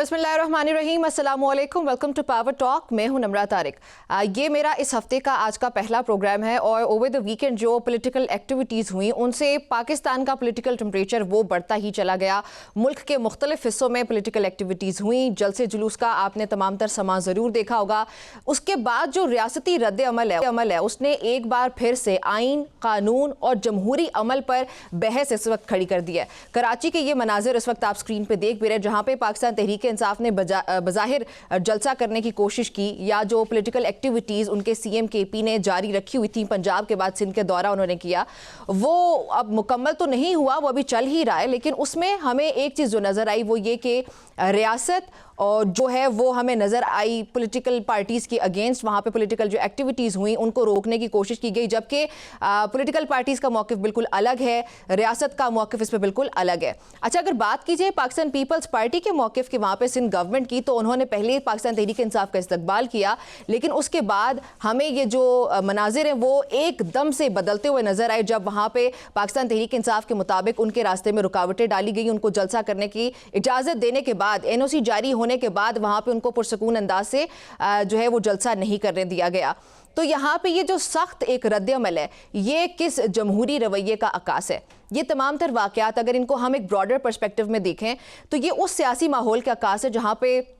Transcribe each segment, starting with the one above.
बिस्मिल्लाहिर्रहमानिर्रहीम, अस्सलाम वालेकुम, वेलकम टू पावर टॉक। मैं हूं नम्रा तारिक। ये मेरा इस हफ्ते का आज का पहला प्रोग्राम है और ओवर द वीकेंड जो पॉलिटिकल एक्टिविटीज़ हुई उनसे पाकिस्तान का पॉलिटिकल टेम्परेचर वो बढ़ता ही चला गया। मुल्क के मुख्तलिफ हिस्सों में पॉलिटिकल एक्टिविटीज़ हुई। जलसे जुलूस का आपने तमाम तर समा ज़रूर देखा होगा। उसके बाद जो रियासती रद्द अमल है उसने एक बार फिर से आइन, कानून और जमहूरी अमल पर बहस इस वक्त खड़ी कर दी है। कराची के ये मनाजिर इस वक्त आप स्क्रीन पर देख भी रहे, जहाँ पे पाकिस्तान तहरीक इंसाफ ने बज़ाहिर जलसा करने की कोशिश की, या जो पॉलिटिकल एक्टिविटीज़ उनके सीएम केपी ने जारी रखी हुई थी, पंजाब के बाद सिंध के दौरा उन्होंने किया, वो अब मुकम्मल तो नहीं हुआ, वो अभी चल ही रहा है। लेकिन उसमें हमें एक चीज़ जो नज़र आई वो ये कि रियासत और जो है वो हमें नज़र आई पॉलिटिकल पार्टीज़ के अगेंस्ट, वहाँ पे पॉलिटिकल जो एक्टिविटीज़ हुई उनको रोकने की कोशिश की गई, जबकि पॉलिटिकल पार्टीज़ का मौक़िफ़ बिल्कुल अलग है, रियासत का मौक़िफ़ इस पर बिल्कुल अलग है। अच्छा, अगर बात की जाए पाकिस्तान पीपल्स पार्टी के मौक़िफ़ की वहाँ पे सिंध गवर्नमेंट की, तो उन्होंने पहले पाकिस्तान तहरीक इंसाफ का इस्तकबाल किया, लेकिन उसके बाद हमें ये जो मनाजिर हैं वो एकदम से बदलते हुए नज़र आए, जब वहाँ पर पाकिस्तान तहरीक इंसाफ के मुताबिक उनके रास्ते में रुकावटें डाली गई, उनको जलसा करने की इजाज़त देने के बाद, NOC जारी होने के बाद वहाँ पे उनको पुरसकून अंदाज से जो है वो जलसा नहीं करने दिया गया। तो यहाँ पे ये जो सख्त एक रद्द-ए-अमल है, ये किस जमहूरी रवैये का अक्कास है? ये तमाम तर वाक़यात अगर इनको हम एक ब्रॉडर पर्सपेक्टिव में देखें तो ये उस सियासी माहौल का अक्कास है जहाँ पे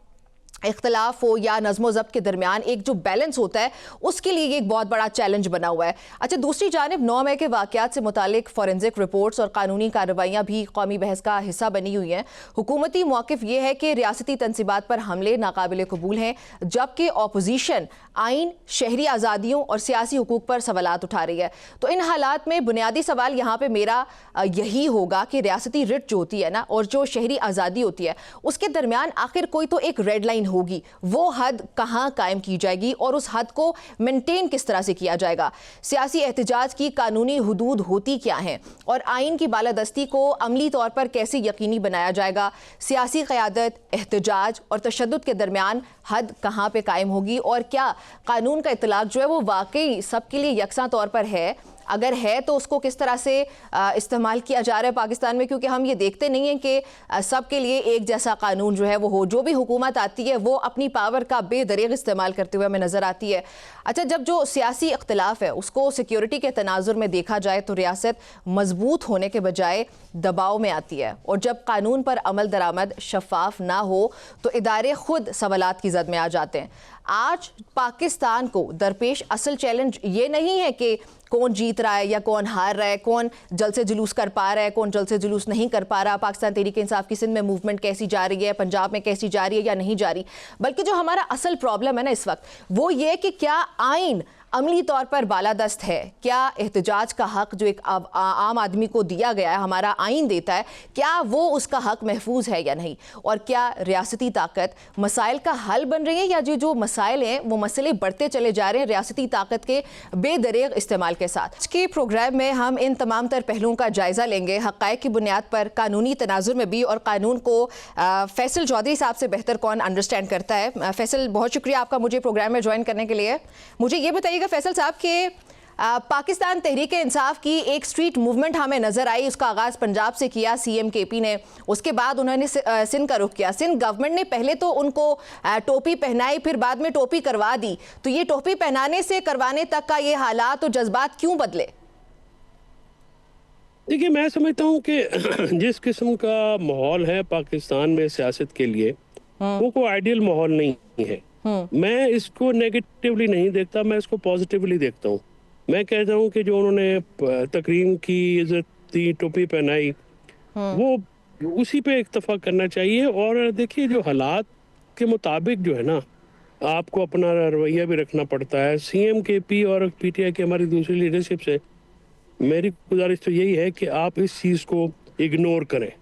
इख्तलाफ हो या नज़्म ज़ब्त के दरमियान एक जो बैलेंस होता है उसके लिए ये एक बहुत बड़ा चैलेंज बना हुआ है। अच्छा, दूसरी जानिब 9 मई के वाक़यात से मुतालिक फॉरेंसिक रिपोर्ट्स और कानूनी कार्रवाइयाँ भी कौमी बहस का हिस्सा बनी हुई हैं। हुकूमती मौक़िफ़ ये है कि रियासती तनसीबात पर हमले नाकाबिल कबूल हैं, जबकि अपोजिशन आइन, शहरी आज़ादियों और सियासी हुकूक पर सवालात उठा रही है। तो इन हालात में बुनियादी सवाल यहाँ पर मेरा यही होगा कि रियासती रिट जो होती है ना और जो शहरी आज़ादी होती है उसके दरमियान आखिर कोई तो एक रेड लाइन होगी, वो हद कहाँ कायम की जाएगी और उस हद को मेंटेन किस तरह से किया जाएगा? सियासी एहतजाज की कानूनी हुदूद होती क्या हैं और आइन की बालादस्ती को अमली तौर पर कैसे यकीनी बनाया जाएगा? सियासी क़यादत, एहतजाज और तशद्दुद के दरमियान हद कहाँ पे कायम होगी और क्या कानून का इतलाक़ जो है वो वाकई सबके लिए यकसा तौर पर है? अगर है तो उसको किस तरह से इस्तेमाल किया जा रहा है पाकिस्तान में, क्योंकि हम ये देखते नहीं हैं कि सबके लिए एक जैसा कानून जो है वो हो। जो भी हुकूमत आती है वो अपनी पावर का बेदरीग इस्तेमाल करते हुए हमें नज़र आती है। अच्छा, जब जो सियासी इख्तलाफ है उसको सिक्योरिटी के तनाजुर में देखा जाए तो रियासत मजबूत होने के बजाय दबाव में आती है, और जब कानून पर अमल दरामद शफाफ ना हो तो इदारे खुद सवालात की जद में आ जाते हैं। आज पाकिस्तान को दरपेश असल चैलेंज ये नहीं है कि कौन जीत रहा है या कौन हार रहा है, कौन जलसे जुलूस कर पा रहा है, कौन जलसे जुलूस नहीं कर पा रहा, पाकिस्तान तहरीक इंसाफ की सिंध में मूवमेंट कैसी जा रही है, पंजाब में कैसी जा रही है या नहीं जा रही, बल्कि जो हमारा असल प्रॉब्लम है ना इस वक्त वो ये कि क्या आइन अमली तौर पर बालादस्त है? क्या एहतजाज का हक जो एक आम आदमी को दिया गया है, हमारा आइन देता है, क्या वो उसका हक महफूज है या नहीं? और क्या रियासती ताकत मसाइल का हल बन रही है, या जो मसाइल हैं वो मसले बढ़ते चले जा रहे हैं रियासती ताकत के बेदरीग इस्तेमाल के साथ? आज के प्रोग्राम में हम इन तमाम तर पहलुओं का जायज़ा लेंगे, हक़ाइक़ की बुनियाद पर, कानूनी तनाजुर में भी, और कानून को फैसल चौधरी साहब से बेहतर कौन अंडरस्टैंड करता है। फैसल, बहुत शुक्रिया आपका मुझे प्रोग्राम में ज्वाइन करने के लिए। मुझे ये बताइए फैसल साहब के पाकिस्तान तहरीक इंसाफ की एक स्ट्रीट मूवमेंट हमें नज़र आई, उसका आगाज़ पंजाब से किया सीएम केपी ने, उसके बाद उन्होंने सिंध का रुख किया। सिंध गवर्नमेंट ने पहले तो उनको टोपी पहनाई, फिर बाद में टोपी करवा दी। तो ये टोपी पहनाने से करवाने तक का ये हालात और जज्बात क्यों बदले? देखिए, मैं समझता हूँ कि जिस किस्म का माहौल है पाकिस्तान में सियासत के लिए वो कोई आइडियल माहौल नहीं है। मैं इसको नेगेटिवली नहीं देखता, मैं इसको पॉजिटिवली देखता हूँ। मैं कहता हूँ कि जो उन्होंने तकरीम की इज्जत दी, टोपी पहनाई, वो उसी पे इक्तफा करना चाहिए। और देखिए, जो हालात के मुताबिक जो है ना, आपको अपना रवैया भी रखना पड़ता है। सीएम केपी और PTI की हमारी दूसरी लीडरशिप से मेरी गुजारिश तो यही है कि आप इस चीज़ को इग्नोर करें,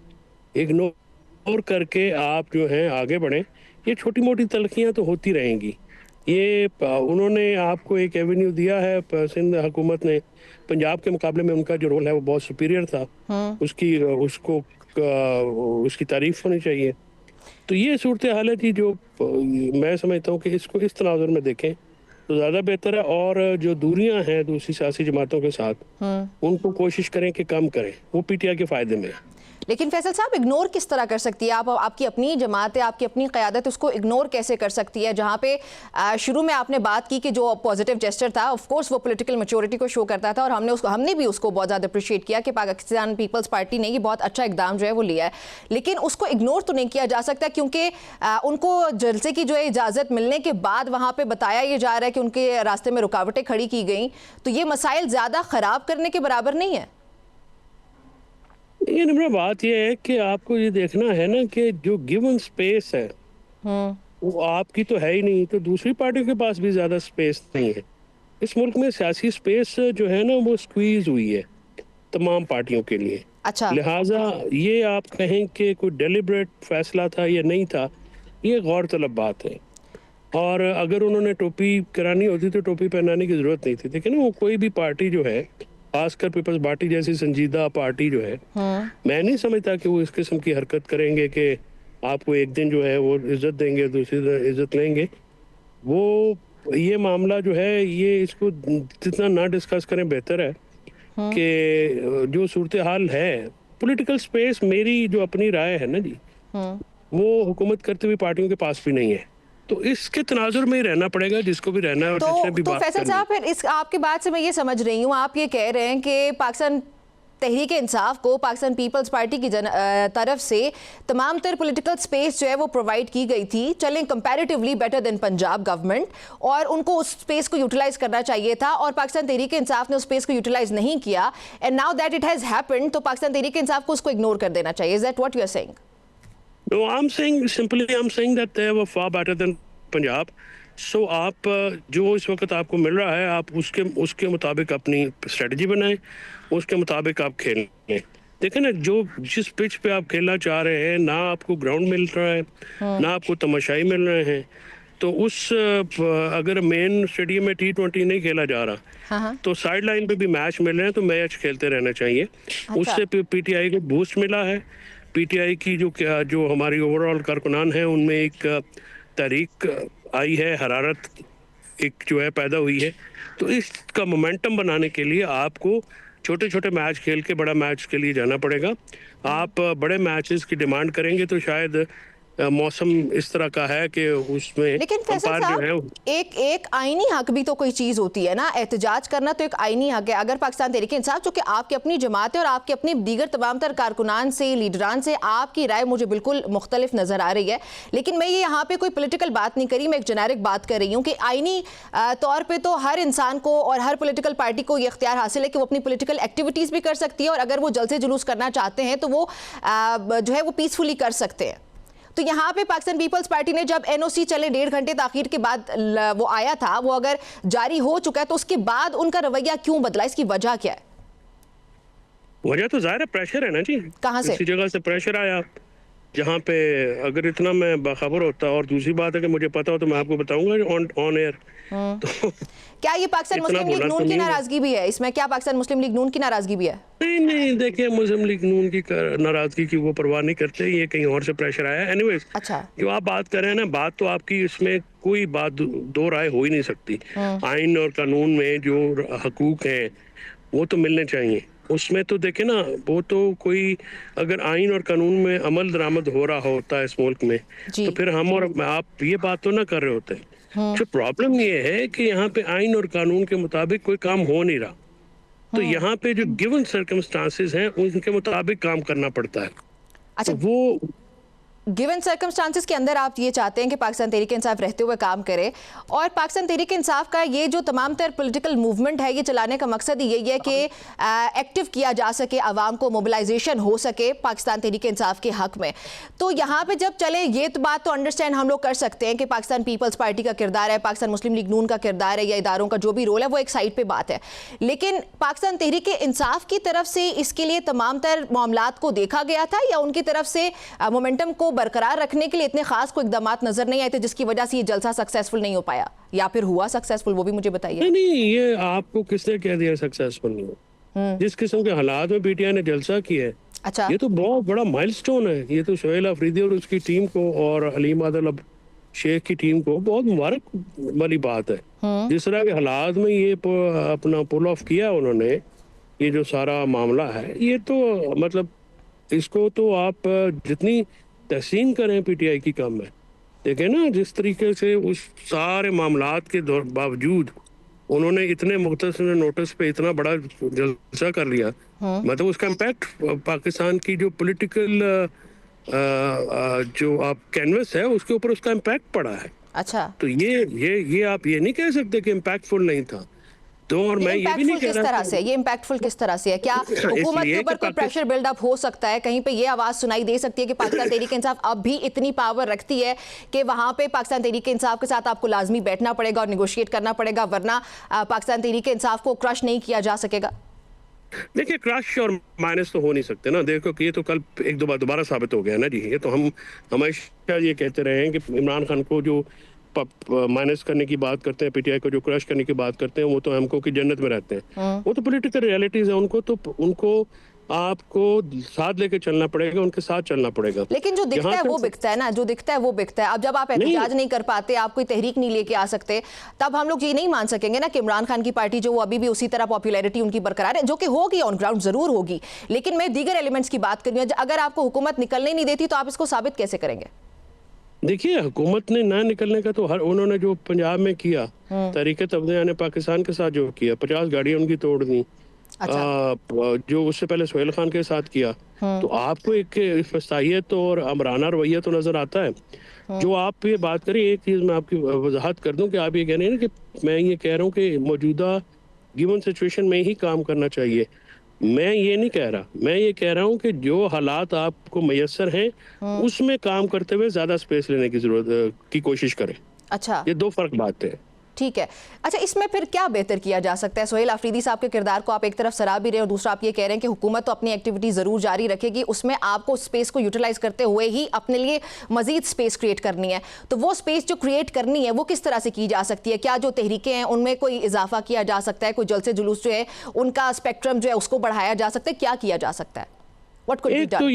इग्नोर करके आप जो है आगे बढ़ें। ये छोटी मोटी तलखियाँ तो होती रहेंगी। ये उन्होंने आपको एक एवेन्यू दिया है, सिंध हुकूमत ने। पंजाब के मुकाबले में उनका जो रोल है वो बहुत सुपीरियर था, उसकी तारीफ होनी चाहिए। तो ये सूरत हाल है कि जो मैं समझता हूँ कि इसको इस तनाजुर में देखें तो ज़्यादा बेहतर है। और जो दूरियां हैं दूसरी सियासी जमातों के साथ, उनको कोशिश करें कि कम करें, वो PTI के फ़ायदे में है। लेकिन फैसल साहब, इग्नोर किस तरह कर सकती है? आप, आपकी अपनी जमात है, आपकी अपनी क़यादत, उसको इग्नोर कैसे कर सकती है? जहाँ पे शुरू में आपने बात की कि जो पॉजिटिव जेस्चर था, ऑफ कोर्स वो पॉलिटिकल मैच्योरिटी को शो करता था, और हमने भी उसको बहुत ज़्यादा अप्रिशिएट किया कि पाकिस्तान पीपल्स पार्टी ने ये बहुत अच्छा इकदाम जो है वो लिया है, लेकिन उसको इग्नोर तो नहीं किया जा सकता, क्योंकि उनको जलसे की जो है इजाज़त मिलने के बाद वहाँ पर बताया ये जा रहा है कि उनके रास्ते में रुकावटें खड़ी की गई, तो ये मसाइल ज़्यादा ख़राब करने के बराबर नहीं है। ये नम्रा बात ये है कि आपको ये देखना है ना कि जो गिवन स्पेस है वो आपकी तो है ही नहीं, तो दूसरी पार्टियों के पास भी ज्यादा स्पेस नहीं है। इस मुल्क में सियासी स्पेस जो है ना वो स्क्वीज हुई है तमाम पार्टियों के लिए। अच्छा, लिहाजा ये आप कहें कि कोई डेलिब्रेट फैसला था या नहीं था, ये गौर तलब बात है। और अगर उन्होंने टोपी करानी होती तो टोपी पहनाने की जरूरत नहीं थी। देखिए ना, वो कोई भी पार्टी जो है, खासकर पीपल्स पार्टी जैसी संजीदा पार्टी जो है, मैं नहीं समझता कि वो इस किस्म की हरकत करेंगे कि आपको एक दिन जो है वो इज्जत देंगे, दूसरी दिन इज्जत लेंगे। वो ये मामला जो है, ये इसको जितना ना डिस्कस करें बेहतर है कि जो सूरत हाल है, पॉलिटिकल स्पेस, मेरी जो अपनी राय है ना जी, वो हुकूमत करती हुई पार्टियों के पास भी नहीं है। तो इसके तनाजुर में ही रहना पड़ेगा जिसको भी रहना है। और जिसने भी तो बात फैसल साहब, फिर इस आपकी बात से मैं ये समझ रही हूँ, आप ये कह रहे हैं कि पाकिस्तान तहरीक इंसाफ को पाकिस्तान पीपल्स पार्टी की तरफ से तमाम तर पॉलिटिकल स्पेस जो है वो प्रोवाइड की गई थी, चलें comparatively better than Punjab government, और उनको उस स्पेस को यूटिलाइज करना चाहिए था, और पाकिस्तान तहरीक इंसाफ ने उस स्पेस को यूटिलाइज नहीं किया, and now that it has happened, तो पाकिस्तान तहरीक इंसाफ को उसको इग्नोर कर देना चाहिए। Is that what you are saying? No, I'm saying that they were far better than Punjab. So आप जो इस वक्त आपको मिल रहा है, आप उसके मुताबिक अपनी स्ट्रेटजी बनाएं, उसके मुताबिक आप खेलें। देखें ना, जो जिस पिच पे आप खेलना चाह रहे हैं, ना आपको ग्राउंड मिल रहा है, ना आपको तमाशाई मिल रहे हैं, तो अगर मेन स्टेडियम में T20 नहीं खेला जा रहा, तो साइड लाइन पे भी मैच मिल रहे हैं, तो मैच खेलते रहना चाहिए। उससे पीटीआई को बूस्ट मिला है। पीटीआई की जो हमारी ओवरऑल कारकुनान है, उनमें एक तहरीक आई है, हरारत एक जो है पैदा हुई है। तो इसका मोमेंटम बनाने के लिए आपको छोटे छोटे मैच खेल के बड़ा मैच के लिए जाना पड़ेगा। आप बड़े मैचेस की डिमांड करेंगे तो शायद मौसम इस तरह का है कि उसमें, लेकिन फैसल साहब, एक आईनी हक भी तो कोई चीज होती है ना, एहतजाज करना तो एक आईनी हक है। अगर पाकिस्तान तहरीक इंसाफ, जो कि आपकी अपनी जमात है और आपके अपनी दीगर तमाम तर कारकुनान से, लीडरान से आपकी राय मुझे बिल्कुल मुख्तलिफ नजर आ रही है, लेकिन मैं ये यहाँ पे कोई पोलिटिकल बात नहीं करी, मैं एक जेनेरिक बात कर रही हूँ कि आईनी तौर पर तो हर इंसान को और हर पोलिटिकल पार्टी को ये इख्तियार हासिल है कि वो अपनी पोलिटिकल एक्टिविटीज भी कर सकती है, और अगर वो जलसे जुलूस करना चाहते हैं तो वो जो है वो पीसफुली कर सकते हैं। तो यहाँ पे पाकिस्तान पीपल्स पार्टी ने जब एनओसी चले 1.5 घंटे ताखीर के बाद वो आया था, वो अगर जारी हो चुका है, तो उसके बाद उनका रवैया क्यों बदला? इसकी वजह क्या है? वजह तो जाहिर है प्रेशर है ना जी। कहाँ से? किसी जगह से प्रेशर आया, जहाँ पे अगर इतना मैं बाखबर होता, और दूसरी बात है कि मुझे पता हो तो मैं आपको बताऊंगा ऑन एयर। तो क्या ये पाकिस्तान मुस्लिम लीग नून की नाराजगी भी है इसमें? क्या पाकिस्तान मुस्लिम लीग नून की नाराजगी भी है? नहीं, देखिए, मुस्लिम लीग नून की नाराजगी की वो परवाह नहीं करते, ये कहीं और से प्रेशर आया। एनीवेज, अच्छा, जो आप बात कर रहे हैं ना, बात तो आपकी इसमें कोई बात दो राय हो ही नहीं सकती। आइन और कानून में जो हकूक हैं वो तो मिलने चाहिए। उसमें तो देखे ना, वो तो कोई अगर आइन और कानून में अमल दरामद हो रहा होता है इस मुल्क में, तो फिर हम और आप ये बात तो ना कर रहे होते। जो प्रॉब्लम ये है कि यहाँ पे आइन और कानून के मुताबिक कोई काम हो नहीं रहा, तो यहाँ पे जो गिवन सर्कमस्टांसेस हैं उनके मुताबिक काम करना पड़ता है। अच्छा, तो वो गिवन सर्कमस्टांसेस के अंदर आप ये चाहते हैं कि पाकिस्तान तहरीक इंसाफ रहते हुए काम करे, और पाकिस्तान तहरीक इंसाफ का ये जो तमाम तर पॉलिटिकल मूवमेंट है, ये चलाने का मकसद यही है कि एक्टिव किया जा सके, आवाम को मोबिलाइजेशन हो सके पाकिस्तान तहरीक इंसाफ के हक में। तो यहाँ पे जब चले, ये तो बात तो अंडरस्टैंड हम लोग कर सकते हैं कि पाकिस्तान पीपल्स पार्टी का किरदार है, पाकिस्तान मुस्लिम लीग नून का किरदार है, या इदारों का जो भी रोल है वो एक साइड पर बात है, लेकिन पाकिस्तान तहरीक इंसाफ की तरफ से इसके लिए तमाम तर मामलात को देखा गया था, या उनकी तरफ से मोमेंटम को बरकरार रखने के लिए इतने खास कोई इक़दामात नजर नहीं आए थे जिसकी वजह से ये जलसा सक्सेसफुल नहीं हो पाया, या फिर हुआ सक्सेसफुल, वो भी मुझे बताइए। नहीं, ये आपको किसने कह दिया सक्सेसफुल नहीं हो? जिस किस्म के हालात में पीटीआई ने जलसा किया है, अच्छा, ये तो बहुत बड़ा माइलस्टोन है। ये तो सोहेल अफरीदी और उसकी टीम को और हलीम आदिल शेख की टीम को बहुत मुबारक वाली बात है। जिस तरह के हालात में ये अपना पुल ऑफ किया उन्होंने, ये जो सारा मामला है, ये तो मतलब इसको तो आप जितनी तहसीन करें पीटीआई की कम है। देखे ना जिस तरीके से उस सारे मामलात के बावजूद उन्होंने इतने मुख्तसर नोटिस पे इतना बड़ा जलसा कर लिया, मतलब उसका इम्पैक्ट पाकिस्तान की जो पॉलिटिकल जो आप कैनवस है उसके ऊपर उसका इम्पैक्ट पड़ा है। अच्छा, तो ये आप ये नहीं कह सकते कि इम्पैक्टफुल नहीं था। तो और मैं ये भी नहीं कह रहा ये इम्पैक्टफुल किस तरह से है? क्या हुकूमत के ऊपर कोई प्रेशर बिल्डअप हो सकता है? कहीं पे ये आवाज सुनाई दे सकती है कि पाकिस्तान तहरीक इंसाफ अब भी इतनी पावर रखती है कि वहां पे पाकिस्तान तहरीक इंसाफ के साथ आपको लाजमी बैठना पड़ेगा और निगोशिएट करना पड़ेगा, वरना पाकिस्तान तहरीक इंसाफ को क्रश नहीं किया जा सकेगा? देखिए क्रश और माइनस तो हो नहीं सकते ना। देखो कि ये तो कल एक दो बार दोबारा साबित हो गया ना जी। ये तो हम हमेशा ये कहते रहे हैं कि इमरान खान को जो माइनस करने की बात करते हैं, पीटीआई को जो क्रश करने की बात करते हैं, वो तो हमको की जन्नत में रहते हैं। वो तो पॉलिटिकल रियलिटीज है, उनको आपको साथ लेके चलना पड़ेगा, उनके साथ चलना पड़ेगा। लेकिन जो दिखता है वो बिकता है ना, जो दिखता है वो बिकता है। अब जब आप एहतजाज नहीं कर पाते, आप कोई तहरीक नहीं लेके आ सकते, तब हम लोग ये नहीं मान सकेंगे ना कि इमरान खान की पार्टी जो वो अभी भी उसी तरह पॉपुलैरिटी उनकी बरकरार है, जो कि होगी ऑन ग्राउंड जरूर होगी। लेकिन मैं दीगर एलिमेंट्स की बात कर रही हूँ। अगर आपको हुकूमत निकलने नहीं देती तो आप इसको साबित कैसे करेंगे? देखिए हुकूमत ने ना निकलने का तो उन्होंने जो पंजाब में किया, तहरीक तब्दील ने पाकिस्तान के साथ जो किया, 50 गाड़ियां उनकी तोड़ दी। अच्छा। जो उससे पहले सोहेल खान के साथ किया, तो आपको एक फसाहियत और अमराना रवैया तो नजर आता है। जो आप ये बात करें, एक चीज मैं आपकी वजाहत कर दूं कि आप ये कह रहे हैं ना कि मैं ये कह रहा हूँ कि मौजूदा गिवन सिचुएशन में ही काम करना चाहिए। मैं ये नहीं कह रहा, मैं ये कह रहा हूँ कि जो हालात आपको मैसर हैं उसमें काम करते हुए ज्यादा स्पेस लेने की जरूरत की कोशिश करें। अच्छा, ये दो फर्क बातें हैं। ठीक है। अच्छा, इसमें फिर क्या बेहतर किया जा सकता है? सोहेल अफरीदी साहब के किरदार को आप एक तरफ सराह भी रहे और दूसरा आप ये कह रहे हैं कि हुकूमत तो अपनी एक्टिविटी जरूर जारी रखेगी, उसमें आपको स्पेस को यूटिलाइज करते हुए ही अपने लिए मजीद स्पेस क्रिएट करनी है। तो वो स्पेस जो क्रिएट करनी है वो किस तरह से की जा सकती है? क्या जो तहरीकें हैं उनमें कोई इजाफा किया जा सकता है? कोई जलसे जुलूस जो है उनका स्पेक्ट्रम जो है उसको बढ़ाया जा सकता है? क्या किया जा सकता है? What could be एक done? तो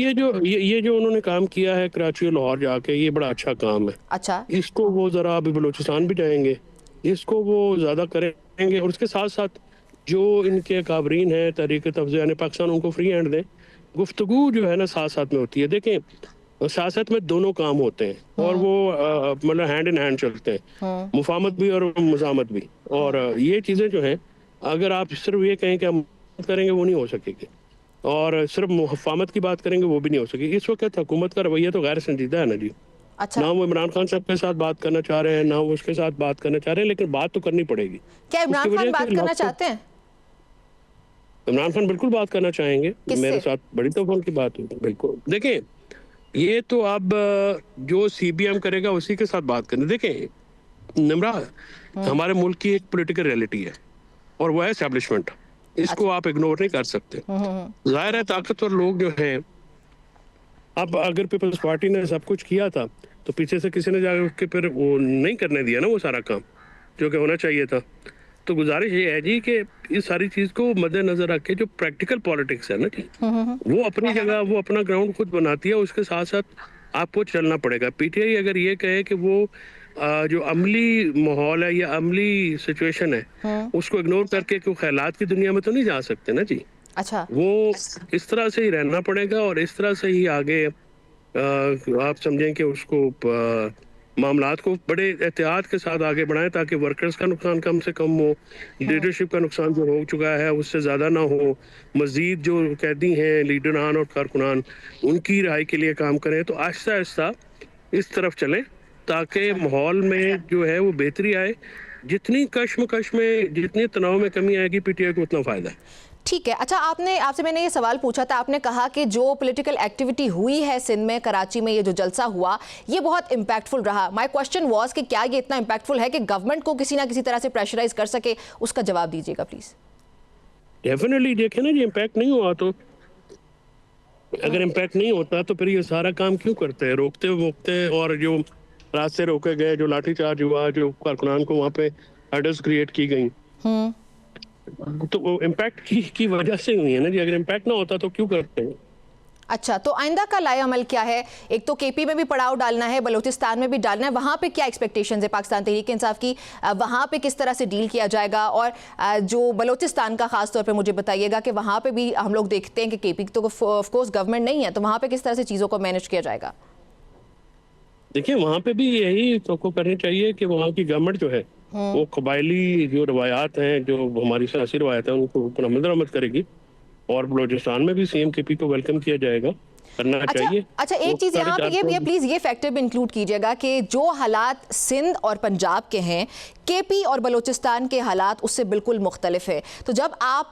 ये जो उन्होंने काम किया है कराची और लाहौर जाके, ये बड़ा अच्छा काम है। अच्छा, इसको वो जरा अभी बलूचिस्तान भी जाएंगे, इसको वो ज्यादा करेंगे। और उसके साथ साथ जो इनके काबरीन हैं तहरीक तफ्ज़ीह पाकिस्तान, उनको फ्री हैंड दें। गुफ्तगू जो है ना साथ साथ में होती है। देखें सियासत में दोनों काम होते हैं और वो मतलब हैंड इन हैंड चलते हैं, मुफाहमत भी और मुज़ामत भी। और ये चीज़ें जो हैं, अगर आप सिर्फ ये कहें कि हम करेंगे, वो नहीं हो सकेगी। और सिर्फ मुफाहमत की बात करेंगे, वो भी नहीं हो सकेगी। इस वक्त हुकूमत का रवैया तो गैर संजीदा है ना जी। अच्छा। ना वो इमरान खान साहब के साथ बात करना चाह रहे हैं, ना वो उसके साथ बात करना चाह रहे हैं, लेकिन बात तो करनी पड़ेगी। क्या इमरान खान बात करना चाहते हैं? इमरान खान बिल्कुल बात करना चाहेंगे, मेरे साथ बड़ी तौफान की बात हुई। बिल्कुल, देखें ये तो अब जो सीबीएम करेगा उसी के साथ बात करना। देखें निमरा, हमारे मुल्क की एक पॉलिटिकल रियलिटी है और वो है एस्टेब्लिशमेंट। इसको आप इग्नोर नहीं कर सकते। जाहिर है ताकतवर लोग जो हैं, अब अगर पीपल्स पार्टी ने सब कुछ किया था तो पीछे से किसी ने जाकर फिर वो नहीं करने दिया ना वो सारा काम जो कि होना चाहिए था। तो गुजारिश ये है जी कि इस सारी चीज को मद्देनजर रख के जो प्रैक्टिकल पॉलिटिक्स है ना जी, वो अपनी जगह वो अपना ग्राउंड खुद बनाती है। उसके साथ साथ आपको चलना पड़ेगा। पीटीआई अगर ये कहे कि वो जो अमली माहौल है या अमली सिचुएशन है उसको इग्नोर करके क्यों ख्यालात की दुनिया में तो नहीं जा सकते ना जी। अच्छा, वो इस तरह से ही रहना पड़ेगा और इस तरह से ही आगे आप समझें कि उसको मामलात को बड़े एहतियात के साथ आगे बढ़ाएं ताकि वर्कर्स का नुकसान कम से कम हो, लीडरशिप का नुकसान जो हो चुका है उससे ज़्यादा ना हो, मज़ीद जो कैदी हैं लीडरान और कारकुनान उनकी रिहाई के लिए काम करें। तो आहिस्ता आहिस्ता इस तरफ चलें ताकि माहौल में जो है वो बेहतरी आए। जितनी कश्मकश में, जितनी तनाव में कमी आएगी पीटीआई को उतना फ़ायदा है। ठीक है। अच्छा, आपसे मैंने ये सवाल पूछा था, आपने कहा कि जो पॉलिटिकल एक्टिविटी हुई है सिंध में, कराची में, ये जो जलसा हुआ ये बहुत इम्पैक्टफुल रहा। माय क्वेश्चन वाज कि क्या ये इतना इम्पैक्टफुल है कि गवर्नमेंट को किसी ना किसी तरह से प्रेशराइज कर सके? उसका जवाब दीजिएगा प्लीज। डेफिनेटली देखें ना जी, इम्पैक्ट नहीं हुआ तो, अगर इम्पैक्ट नहीं होता तो फिर ये सारा काम क्यों करते हैं, रोकते वोकते। और जो रास्ते रोके गए, जो लाठीचार्ज हुआ, जो कारकुनान को वहाँ पे हर्डल्स क्रिएट की गई, तो इम्पैक्ट की वजह से हुई है ना जी। अगर इम्पैक्ट ना होता तो क्यों करते हैं? अच्छा, तो आइंदा का लाए अमल क्या है? एक तो केपी में भी पड़ाव डालना है, बलूचिस्तान में भी डालना है, वहाँ पे क्या एक्सपेक्टेशंस है पाकिस्तान तहरीक इंसाफ की? वहाँ पे किस तरह से डील किया जाएगा? और जो बलूचिस्तान का खास तौर पे मुझे बताइएगा कि वहाँ पे भी हम लोग देखते हैं कि केपी तो ऑफ कोर्स गवर्नमेंट नहीं है, तो वहाँ पे किस तरह से चीज़ों को मैनेज किया जाएगा? देखिए, वहाँ पे भी यही तो करनी चाहिए कि वहाँ की गवर्नमेंट जो है वो कबायली जो रवायात हैं, जो हमारी सियासी रवायत है, उनको अमल दरामद करेगी। और बलूचिस्तान में भी सीएम केपी को वेलकम किया जाएगा, करना चाहिए। अच्छा, एक चीज यहाँ पे ये प्लीज ये फैक्टर भी इंक्लूड कीजिएगा कि जो हालात सिंध और पंजाब के हैं, केपी और बलूचिस्तान के हालात उससे बिल्कुल मुख्तलिफ है। तो जब आप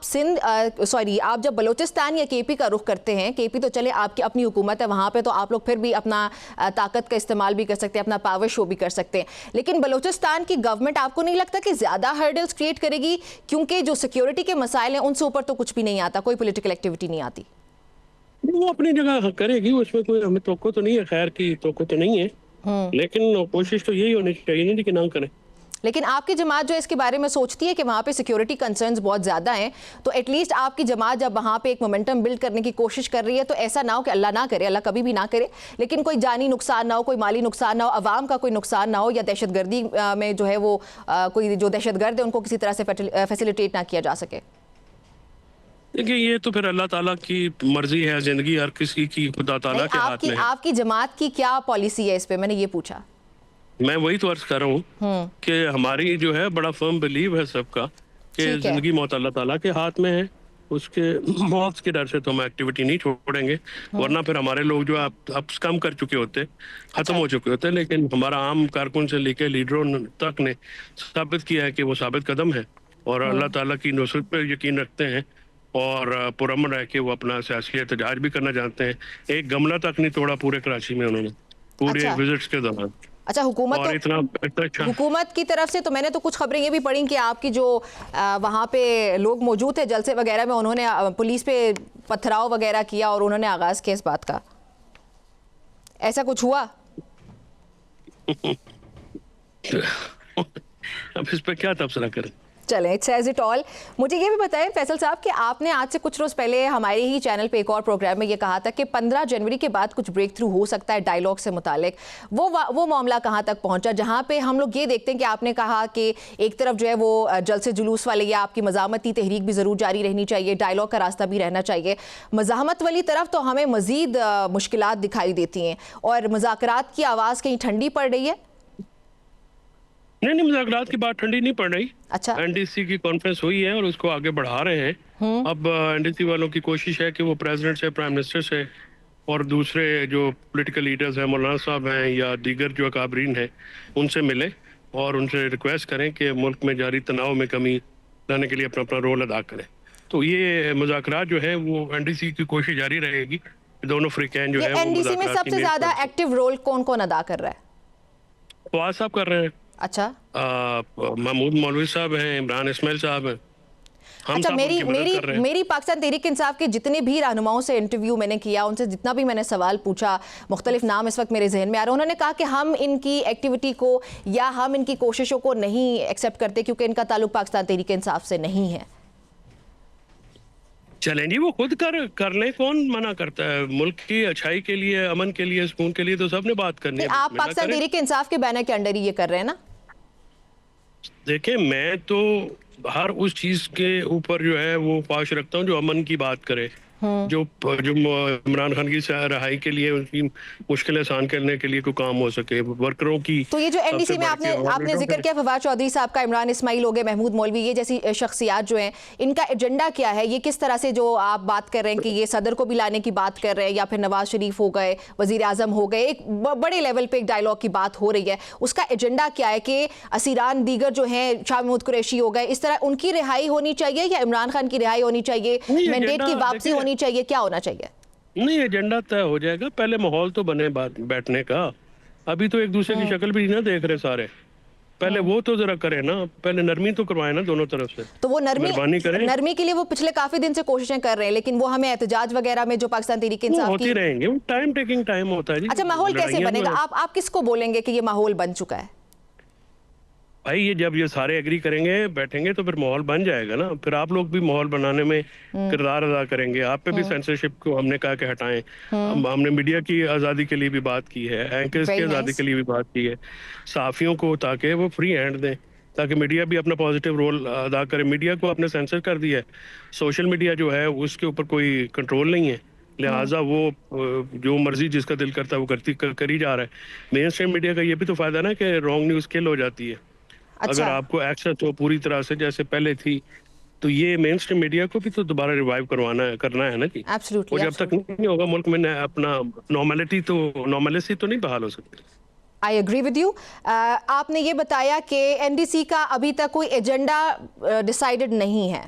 आप जब बलूचिस्तान या केपी का रुख करते हैं, केपी तो चले आपकी अपनी हुकूमत है वहाँ पे, तो आप लोग फिर भी अपना ताकत का इस्तेमाल भी कर सकते हैं, अपना पावर शो भी कर सकते हैं, लेकिन बलूचिस्तान की गवर्नमेंट आपको नहीं लगता कि ज़्यादा हर्डल्स क्रिएट करेगी? क्योंकि जो सिक्योरिटी के मसाइल हैं उनसे ऊपर तो कुछ भी नहीं आता, कोई पॉलिटिकल एक्टिविटी नहीं आती। वो अपनी जगह करेगी, उसमें कोई हमें तवक्को तो नहीं है, खैर की तवक्को तो नहीं है, लेकिन कोशिश तो यही होनी चाहिए नहीं कि ना करें। लेकिन आपकी जमात जो इसके बारे में सोचती है कि वहाँ पे सिक्योरिटी कंसर्न्स बहुत ज़्यादा हैं, तो एटलीस्ट आपकी जमात जब वहाँ पे एक मोमेंटम बिल्ड करने की कोशिश कर रही है, तो ऐसा ना हो कि अल्लाह ना करे, अल्लाह कभी भी ना करे, लेकिन कोई जानी नुकसान ना हो, कोई माली नुकसान ना हो, अवाम का कोई नुकसान ना हो, या दहशतगर्दी में जो है वो कोई जो दहशतगर्द है उनको किसी तरह से फैसिलिटेट ना किया जा सके। देखिए, ये तो फिर अल्लाह ताला की मर्जी है, जिंदगी हर किसी की खुदा ताला के हाथ में है। आपकी जमात की क्या पॉलिसी है इस पे, मैंने ये पूछा। मैं वही तो अर्ज कर रहा हूँ कि हमारी जो है बड़ा फर्म बिलीव है सबका कि जिंदगी मौत अल्लाह ताला के हाथ में है। उसके मौत के डर से तो हम एक्टिविटी नहीं छोड़ेंगे, वरना फिर हमारे लोग जो अब कम कर चुके होते, खत्म हो चुके होते। लेकिन हमारा आम कारकुन से लेकर लीडरों तक ने साबित किया है कि वो साबित कदम है और अल्लाह ताला की नुसरत पर यकीन रखते हैं और पुरअमन रह के वो अपना सियासी एहतजाज भी करना जानते हैं। एक गमला तक नहीं तोड़ा पूरे कराची में उन्होंने, पूरे विजिट्स के दौरान। अच्छा, हुकूमत की तरफ से तो मैंने तो कुछ खबरें ये भी पढ़ी कि आपकी जो वहाँ पे लोग मौजूद थे जलसे वगैरह में, उन्होंने पुलिस पे पथराव वगैरह किया और उन्होंने आगाज किया इस बात का, ऐसा कुछ हुआ? अब इस पे क्या तबसरा करें। चलें, इट्स एज इट ऑल। मुझे ये भी बताएं फैसल साहब कि आपने आज से कुछ रोज़ पहले हमारे ही चैनल पे एक और प्रोग्राम में ये कहा था कि 15 जनवरी के बाद कुछ ब्रेक थ्रू हो सकता है डायलॉग से मुतालिक। वो मामला कहाँ तक पहुँचा, जहाँ पे हम लोग ये देखते हैं कि आपने कहा कि एक तरफ जो है वो जलसे जुलूस वाले या आपकी मज़ामती तहरीक भी ज़रूर जारी रहनी चाहिए, डायलॉग का रास्ता भी रहना चाहिए। मज़ाहमत वाली तरफ तो हमें मज़ीद मुश्किलात दिखाई देती हैं और मुज़ाकरात की आवाज़ कहीं ठंडी पड़ रही है। नहीं, मुज़ाकरात की बात ठंडी नहीं पड़ रही। अच्छा, एनडीसी की कॉन्फ्रेंस हुई है और उसको आगे बढ़ा रहे हैं। अब एनडीसी वालों की कोशिश है कि वो प्रेसिडेंट से, प्राइम मिनिस्टर से और दूसरे जो पॉलिटिकल लीडर्स हैं, मौलाना साहब हैं या दीगर जो अकाबरीन हैं, उनसे मिले और उनसे रिक्वेस्ट करें कि मुल्क में जारी तनाव में कमी लाने के लिए अपना अपना रोल अदा करें। तो ये मुज़ाकरात जो है वो एनडीसी की कोशिश जारी रहेगी। दोनों फ्रीकैन जो है वो एनडीसी में सबसे ज्यादा एक्टिव रोल कौन कौन अदा कर रहा है? फवाद साहब कर रहे हैं। अच्छा, महमूद मौलवी साहब हैं, इमरान इस्माइल साहब हैं। अच्छा, मेरी पाकिस्तान तहरीक इंसाफ के जितने भी रहनुमाओं से इंटरव्यू मैंने किया, उनसे जितना भी मैंने सवाल पूछा, मुख्तलिफ नाम इस वक्त मेरे जहन में आ रहे हैं, उन्होंने कहा कि हम इनकी एक्टिविटी को या हम इनकी कोशिशों को नहीं एक्सेप्ट करते क्योंकि इनका ताल्लुक पाकिस्तान तहरीक इंसाफ से नहीं है। चलें जी, वो खुद कर ले, कौन मना करता है? मुल्क की अच्छाई के लिए, अमन के लिए, सुकून के लिए तो सबने बात करनी है। आप पाकिस्तान तहरीक इंसाफ के बैनर के अंडर ही ये कर रहे हैं ना? देखिए, मैं तो हर उस चीज के ऊपर जो है वो ख्वाहिश रखता हूँ जो अमन की बात करे, जो इमरान खान की रहाई के लिए, उनकी मुश्किलें आसान करने के लिए कोई काम हो सके, वर्करों की। तो ये जो एनडीसी में आपने जिक्र किया फवाद चौधरी साहब का, इमरान इस्माइल हो गए, महमूद मौलवी, ये जैसी शख्सियात जो हैं, इनका एजेंडा क्या है? ये किस तरह से जो आप बात कर रहे हैं कि ये सदर को भी लाने की बात कर रहे हैं या फिर नवाज शरीफ हो गए, वजीर आजम हो गए, एक बड़े लेवल पे एक डायलॉग की बात हो रही है, उसका एजेंडा क्या है? कि असीरान दीगर जो हैं, शाह महमूद कुरैशी हो गए, इस तरह उनकी रिहाई होनी चाहिए या इमरान खान की रिहाई होनी चाहिए, मैंडेट की वापसी होनी चाहिए, क्या होना चाहिए? नहीं, एजेंडा तय हो जाएगा, पहले माहौल तो बने बैठने का। अभी तो एक दूसरे की शक्ल भी ना देख रहे सारे, पहले वो तो जरा करे ना, पहले नरमी तो करवाए ना दोनों तरफ से। तो वो नरमी के लिए वो पिछले काफी दिन से कोशिशें कर रहे हैं, लेकिन वो हमें एहतजाज वगैरह में जो पाकिस्तान तहरीक इंसाफ होती रहेंगे, वो टाइम टेकिंग टाइम होता है जी। अच्छा, माहौल कैसे बनेगा? आप किसको बोलेंगे कि ये माहौल बन चुका है? भाई ये जब ये सारे एग्री करेंगे बैठेंगे तो फिर माहौल बन जाएगा ना, फिर आप लोग भी माहौल बनाने में किरदार अदा करेंगे। आप पे भी सेंसरशिप को हमने कहा कि हटाएं। हमने मीडिया की आज़ादी के लिए भी बात की है, एंकर्स की वेरी आज़ादी नाइस। के लिए भी बात की है, सहाफ़ियों को, ताकि वो फ्री हैंड दें, ताकि मीडिया भी अपना पॉजिटिव रोल अदा करे। मीडिया को आपने सेंसर कर दिया है, सोशल मीडिया जो है उसके ऊपर कोई कंट्रोल नहीं है, लिहाजा वो जो मर्जी जिसका दिल करता है वो कर ही जा रहा है। मेन स्ट्रीम मीडिया का ये भी तो फायदा ना कि रॉन्ग न्यूज़ किल हो जाती है। अगर अच्छा। आपको एक्सेस हो पूरी तरह से जैसे पहले थी, तो ये मेन स्ट्रीम मीडिया को भी तो दोबारा रिवाइव करना है ना जी। वो एब्सोल्युटली, जब तक एब्सोल्युटली। नहीं होगा मुल्क में अपना नॉर्मलिटी तो नहीं बहाल हो सकती। I agree with you. आपने ये बताया कि एनडीसी का अभी तक कोई एजेंडा डिसाइडेड नहीं है।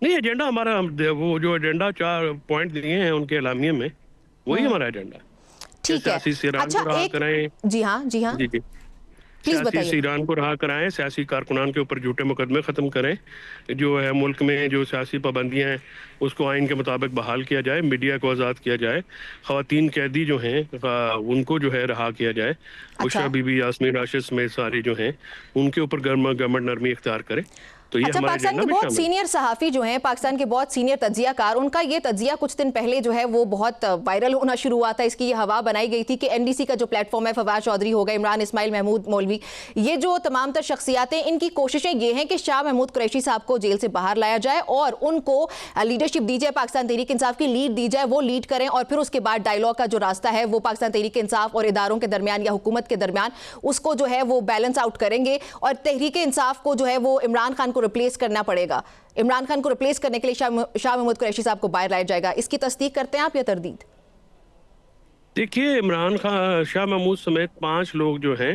नहीं, एजेंडा हमारा वो जो एजेंडा 4 पॉइंट दिए हैं उनके एलामिये में, वही हमारा एजेंडा है। ठीक है। सियासी ईरान अच्छा, को रहा एक कराएं। जी हाँ, जी हाँ, जी जी। प्लीज सियासी बताइए। ईरान को रहा कराएं, सियासी कारकुनान के ऊपर झूठे मुकदमे खत्म करें, जो है मुल्क में जो सियासी पाबंदियां हैं उसको आइन के मुताबिक बहाल किया जाए, मीडिया को आज़ाद किया जाए, खवातीन कैदी जो हैं उनको जो है रहा किया जाए, अच्छा। बुशरा बीबी, यास्मीन राशिद समेत सारे जो हैं उनके ऊपर गवर्नमेंट नरमी इख्तियार करे। तो ये अच्छा, हमारे पाकिस्तान एजेंडा के में बहुत शामिल है। सीनियर सहाफ़ी जो हैं, पाकिस्तान के बहुत सीनियर तज्जियाकार, उनका ये तज्जिया कुछ दिन पहले जो है वो बहुत वायरल होना शुरू हुआ था। इसकी ये हवा बनाई गई थी कि एनडीसी का जो प्लेटफॉर्म है, फवाद चौधरी हो गए, इमरान इस्माइल, महमूद मौलवी, ये जो तमाम तर शख्सियातें, इनकी कोशिशें ये हैं कि शाह महमूद कुरैशी साहब को जेल से बाहर लाया जाए और उनको लीडरशिप दी जाए, पाकिस्तान तहरीक इंसाफ की लीड दी जाए, वो लीड करें और फिर उसके बाद डायलॉग का जो रास्ता है वो पाकिस्तान तहरीक इंसाफ और इदारों के दरमियान या हुकूमत के दरमियान उसको जो है वो बैलेंस आउट करेंगे और तहरीक इंसाफ को जो है वो इमरान खान को रिप्लेस करना पड़ेगा। इमरान खान को रिप्लेस करने के लिए शाह महमूद कुरैशी साहब को बाहर लाया जाएगा। इसकी तस्दीक करते हैं आप या तरदीद? देखिए, इमरान खान, शाह महमूद समेत 5 लोग जो हैं,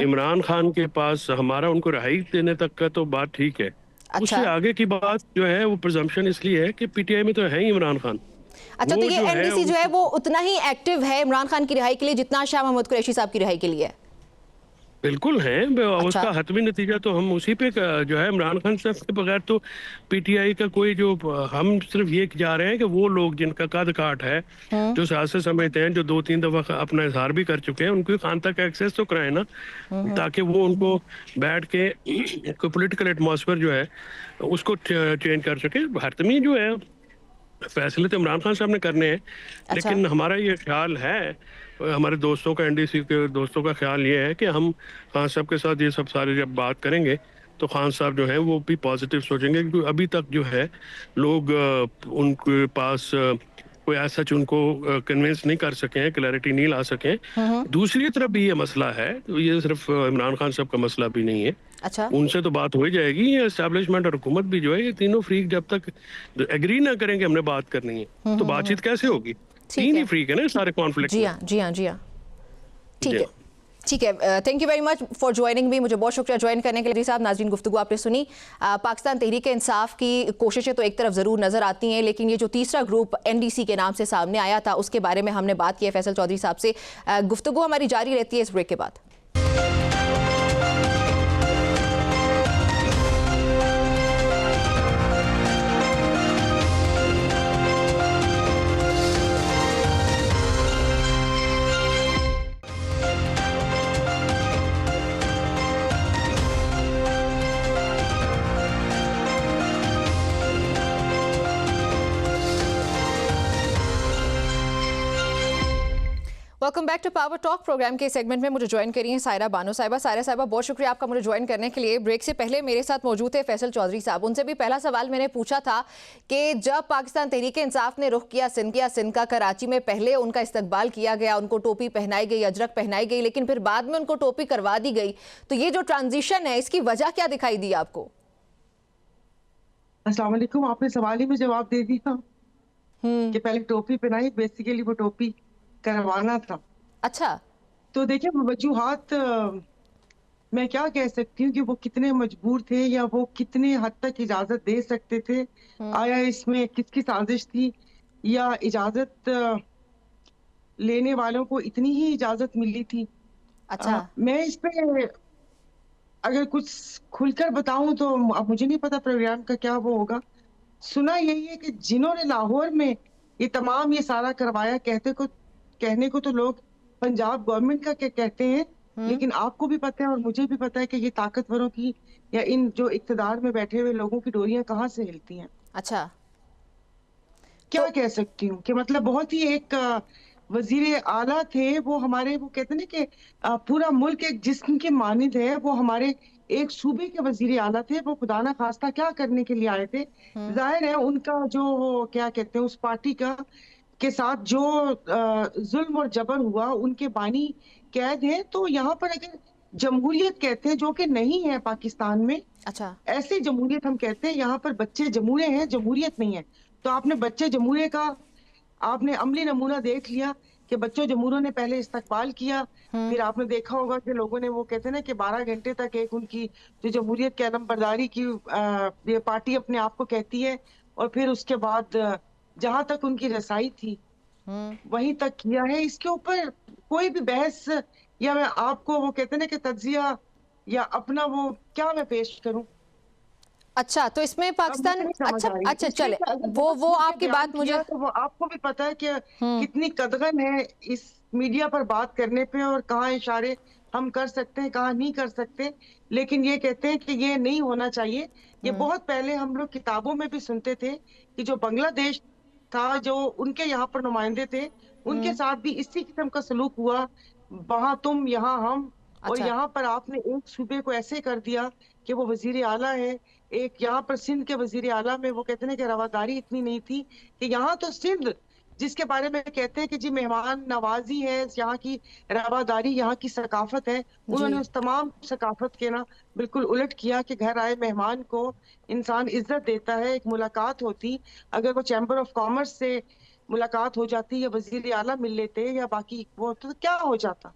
इमरान खान के पास हमारा उनको रिहाई देने तक का तो बात ठीक है। अच्छा। उससे आगे की बात जो है वो प्रिजम्पशन इसलिए है कि पीटीआई में तो है ही इमरान खान। अच्छा, तो वो ये जो है एनडीसी जो है वो उतना ही एक्टिव है इमरान खान की रिहाई के लिए जितना शाह महमूद कुरैशी साहब की रिहाई के लिए है? बिल्कुल है। अच्छा। उसका हतमी नतीजा तो हम उसी पे जो है इमरान खान साहब के बगैर तो पीटीआई का कोई जो, हम सिर्फ ये जा रहे हैं कि वो लोग जिनका कद काट है, जो सियासत समझते हैं, जो 2-3 दफा अपना इजहार भी कर चुके हैं, उनको खान तक एक्सेस तो कराए ना, ताकि वो उनको बैठ के कोई पोलिटिकल एटमॉस्फेयर जो है उसको चेंज कर सके। हतमी जो है फैसले तो इमरान खान साहब ने करने हैं, अच्छा। लेकिन हमारा ये ख्याल है, हमारे दोस्तों का, एनडीसी के दोस्तों का ख्याल ये है कि हम खान साहब के साथ ये सब सारे जब बात करेंगे तो खान साहब जो है वो भी पॉजिटिव सोचेंगे, क्योंकि अभी तक जो है लोग उनके पास कोई ऐसा उनको कन्विंस नहीं कर सके हैं, क्लैरिटी नहीं ला सके हैं। दूसरी तरफ भी ये मसला है, तो ये सिर्फ इमरान खान साहब का मसला भी नहीं है, अच्छा। उनसे तो बात हो ही जाएगी। ये एस्टैब्लिशमेंट और हुकूमत भी जो है, ये तीनों फ्रीक जब तक एग्री ना करेंगे हमने बात करनी है तो बातचीत कैसे होगी? ठीक 3 है। ही फ्रीक है ना सारे कॉन्फ्लिक्ट जी में। हाँ, जी हाँ, जी हाँ। ठीक जी। है, ठीक है। Thank you very much for joining me. मुझे बहुत शुक्रिया ज्वाइन करने के लिए साहब। नाज़रीन, गुफ्तगू आपने सुनी। पाकिस्तान तहरीक इंसाफ की कोशिशें तो एक तरफ ज़रूर नज़र आती हैं, लेकिन ये जो तीसरा ग्रुप एनडीसी के नाम से सामने आया था उसके बारे में हमने बात की है फैसल चौधरी साहब से। गुफ्तगू हमारी जारी रहती है इस ब्रेक के बाद। Welcome back to Power Talk. Program के सेगमेंट में मुझे ज्वाइन करी हैं सायरा बानो साहिबा। सायरा साहिबा, बहुत शुक्रिया आपका मुझे ज्वाइन करने के लिए। ब्रेक से पहले मेरे साथ मौजूद थे फैसल चौधरी साहब। उनसे भी पहला सवाल मैंने पूछा था कि जब पाकिस्तान तहरीक इंसाफ ने रुख किया सिंध का, कराची में पहले उनका इस्तकबाल किया गया, उनको टोपी पहनाई गई, अजरक पहनाई गई, लेकिन फिर बाद में उनको टोपी करवा दी गई। तो ये जो ट्रांजिशन है इसकी वजह क्या दिखाई दी आपको? अस्सलाम वालेकुम। आपने सवाल ही में जवाब दे दिया कि पहले टोपी पहनाई, बेसिकली वो टोपी करवाना था। अच्छा। तो देखिए, वजूहात मैं क्या कह सकती हूँ कि वो कितने मजबूर थे या वो कितने हद तक इजाजत दे सकते थे। आया इसमें किसकी साजिश थी या इजाजत लेने वालों को इतनी ही इजाजत मिली थी? अच्छा। मैं इस पे अगर कुछ खुलकर बताऊं तो अब मुझे नहीं पता प्रोग्राम का क्या वो होगा। सुना यही है कि जिन्होंने लाहौर में ये सारा करवाया, कहने को तो लोग पंजाब गवर्नमेंट का क्या कहते हैं, लेकिन आपको भी पता है और मुझे भी पता है कि ये ताकतवरों की या इन जो इक्तदार में बैठे हुए लोगों की डोरियां कहाँ से हिलती हैं। अच्छा, क्या तो कह सकती हूँ कि मतलब बहुत ही एक वजीर आला थे वो हमारे, वो कहते हैं ना कि पूरा मुल्क एक जिस्म के मानिंद है, वो हमारे एक सूबे के वजीर आला थे। वो खुदा ना खास्ता क्या करने के लिए आए थे? जाहिर है उनका जो वो क्या कहते हैं उस पार्टी का के साथ जो जुल्म और जबर हुआ, उनके बानी कैद हैं। तो यहाँ पर अगर जमहूरियत कहते हैं जो कि नहीं है पाकिस्तान में, अच्छा, ऐसे जमहूरियत हम कहते हैं, यहाँ पर बच्चे जमूरे हैं, जमहूरियत नहीं है। तो आपने बच्चे जमूरे का आपने अमली नमूना देख लिया कि बच्चों जमहूरों ने पहले इस्तकबाल किया, फिर आपने देखा होगा कि लोगों ने वो कहते हैं ना कि 12 घंटे तक एक उनकी जो जमहूरियत की अलमबरदारी की ये पार्टी अपने आप को कहती है, और फिर उसके बाद जहां तक उनकी रसाई थी वहीं तक किया है। इसके ऊपर कोई भी बहस या मैं आपको वो कहते हैं ना कि तज्जिया या अपना वो क्या मैं पेश करूं, अच्छा, तो इसमें अब मुझे पाकिस्तान, नहीं समझ अच्छा आ रही। अच्छा इसलिए चले, कि अगर वो बहुत वो खुल के आपकी बयान बात मुझे, किया तो वो आपको भी पता है कि हम्म, कितनी कदगन है इस मीडिया पर बात करने पे, और कहाँ इशारे हम कर सकते हैं कहाँ नहीं कर सकते। लेकिन ये कहते हैं कि ये नहीं होना चाहिए। ये बहुत पहले हम लोग किताबों में भी सुनते थे कि जो बांग्लादेश था, जो उनके यहाँ पर नुमाइंदे थे, उनके साथ भी इसी किस्म का सलूक हुआ। वहां तुम यहाँ हम, और अच्छा, यहाँ पर आपने एक सूबे को ऐसे कर दिया कि वो वजीर आला है। एक यहाँ पर सिंध के वजीर आला में वो कहते हैं कि रवादारी इतनी नहीं थी कि यहाँ तो सिंध जिसके बारे में कहते हैं कि जी मेहमान नवाजी है, यहाँ की रवादारी, यहाँ की सकाफत है, जी, उन्होंने उस तमाम सकाफत के ना बिल्कुल उलट किया कि घर आए मेहमान को इंसान इज्जत देता है। एक मुलाकात होती, अगर वो चैम्बर ऑफ कॉमर्स से मुलाकात हो जाती या वजीर आला मिल लेते या बाकी वो, तो क्या हो जाता।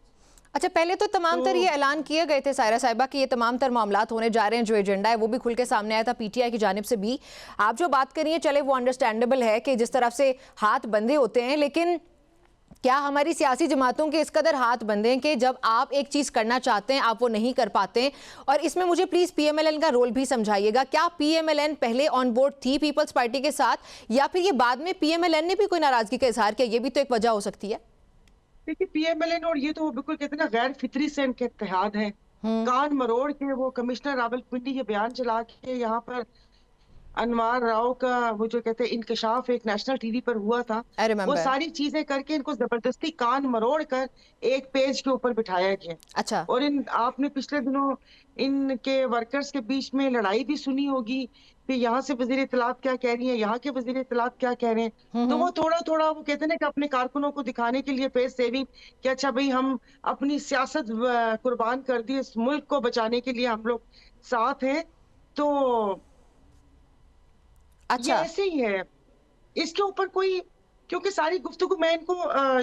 अच्छा, पहले तो तमाम तर तो ये ऐलान किए गए थे सायरा साहिबा कि ये तमाम तर मामलात होने जा रहे हैं, जो एजेंडा है वो भी खुल के सामने आया था पीटीआई की जानिब से भी। आप जो बात करिए चले वो अंडरस्टैंडेबल है कि जिस तरफ से हाथ बंधे होते हैं, लेकिन क्या हमारी सियासी जमातों के इस कदर हाथ बंधे कि जब आप एक चीज करना चाहते हैं आप वो नहीं कर पाते? और इसमें मुझे प्लीज पीएमएलएन का रोल भी समझाइएगा। क्या पीएमएलएन पहले ऑन बोर्ड थी पीपल्स पार्टी के साथ, या फिर ये बाद में पीएमएलएन ने भी कोई नाराजगी का इजहार किया? ये भी तो एक वजह हो सकती है। देखिए पीएमएलएन और ये तो वो बिल्कुल कहते हैं ना गैर फितरी से इनके इत्तेहाद है। कान मरोड़ के वो कमिश्नर रावलपिंडी ये बयान चला के यहाँ पर अनवर राव का वो जो कहते हैं इंकशाफ एक नेशनल टीवी पर हुआ था, आई वो रिमेम्बर। सारी चीजें करके इनको जबरदस्ती कान मरोड़ कर एक पेज के ऊपर बिठाया गया। अच्छा, और इन आपने पिछले दिनों इनके वर्कर्स के बीच में लड़ाई भी सुनी होगी, फिर यहाँ से वजीर इत्तलात क्या कह रही है, यहाँ के वजीर इत्तलात क्या कह रहे हैं। तो वो थोड़ा थोड़ा वो कहते हैं ना कि अपने कारकुनों को दिखाने के लिए पेज सेविंग कि अच्छा भाई हम अपनी सियासत कुर्बान कर दी, इस मुल्क को बचाने के लिए हम लोग साथ हैं। तो ये अच्छा, ऐसे ही है। इसके ऊपर कोई, क्योंकि सारी गुफ्तगू मैं इनको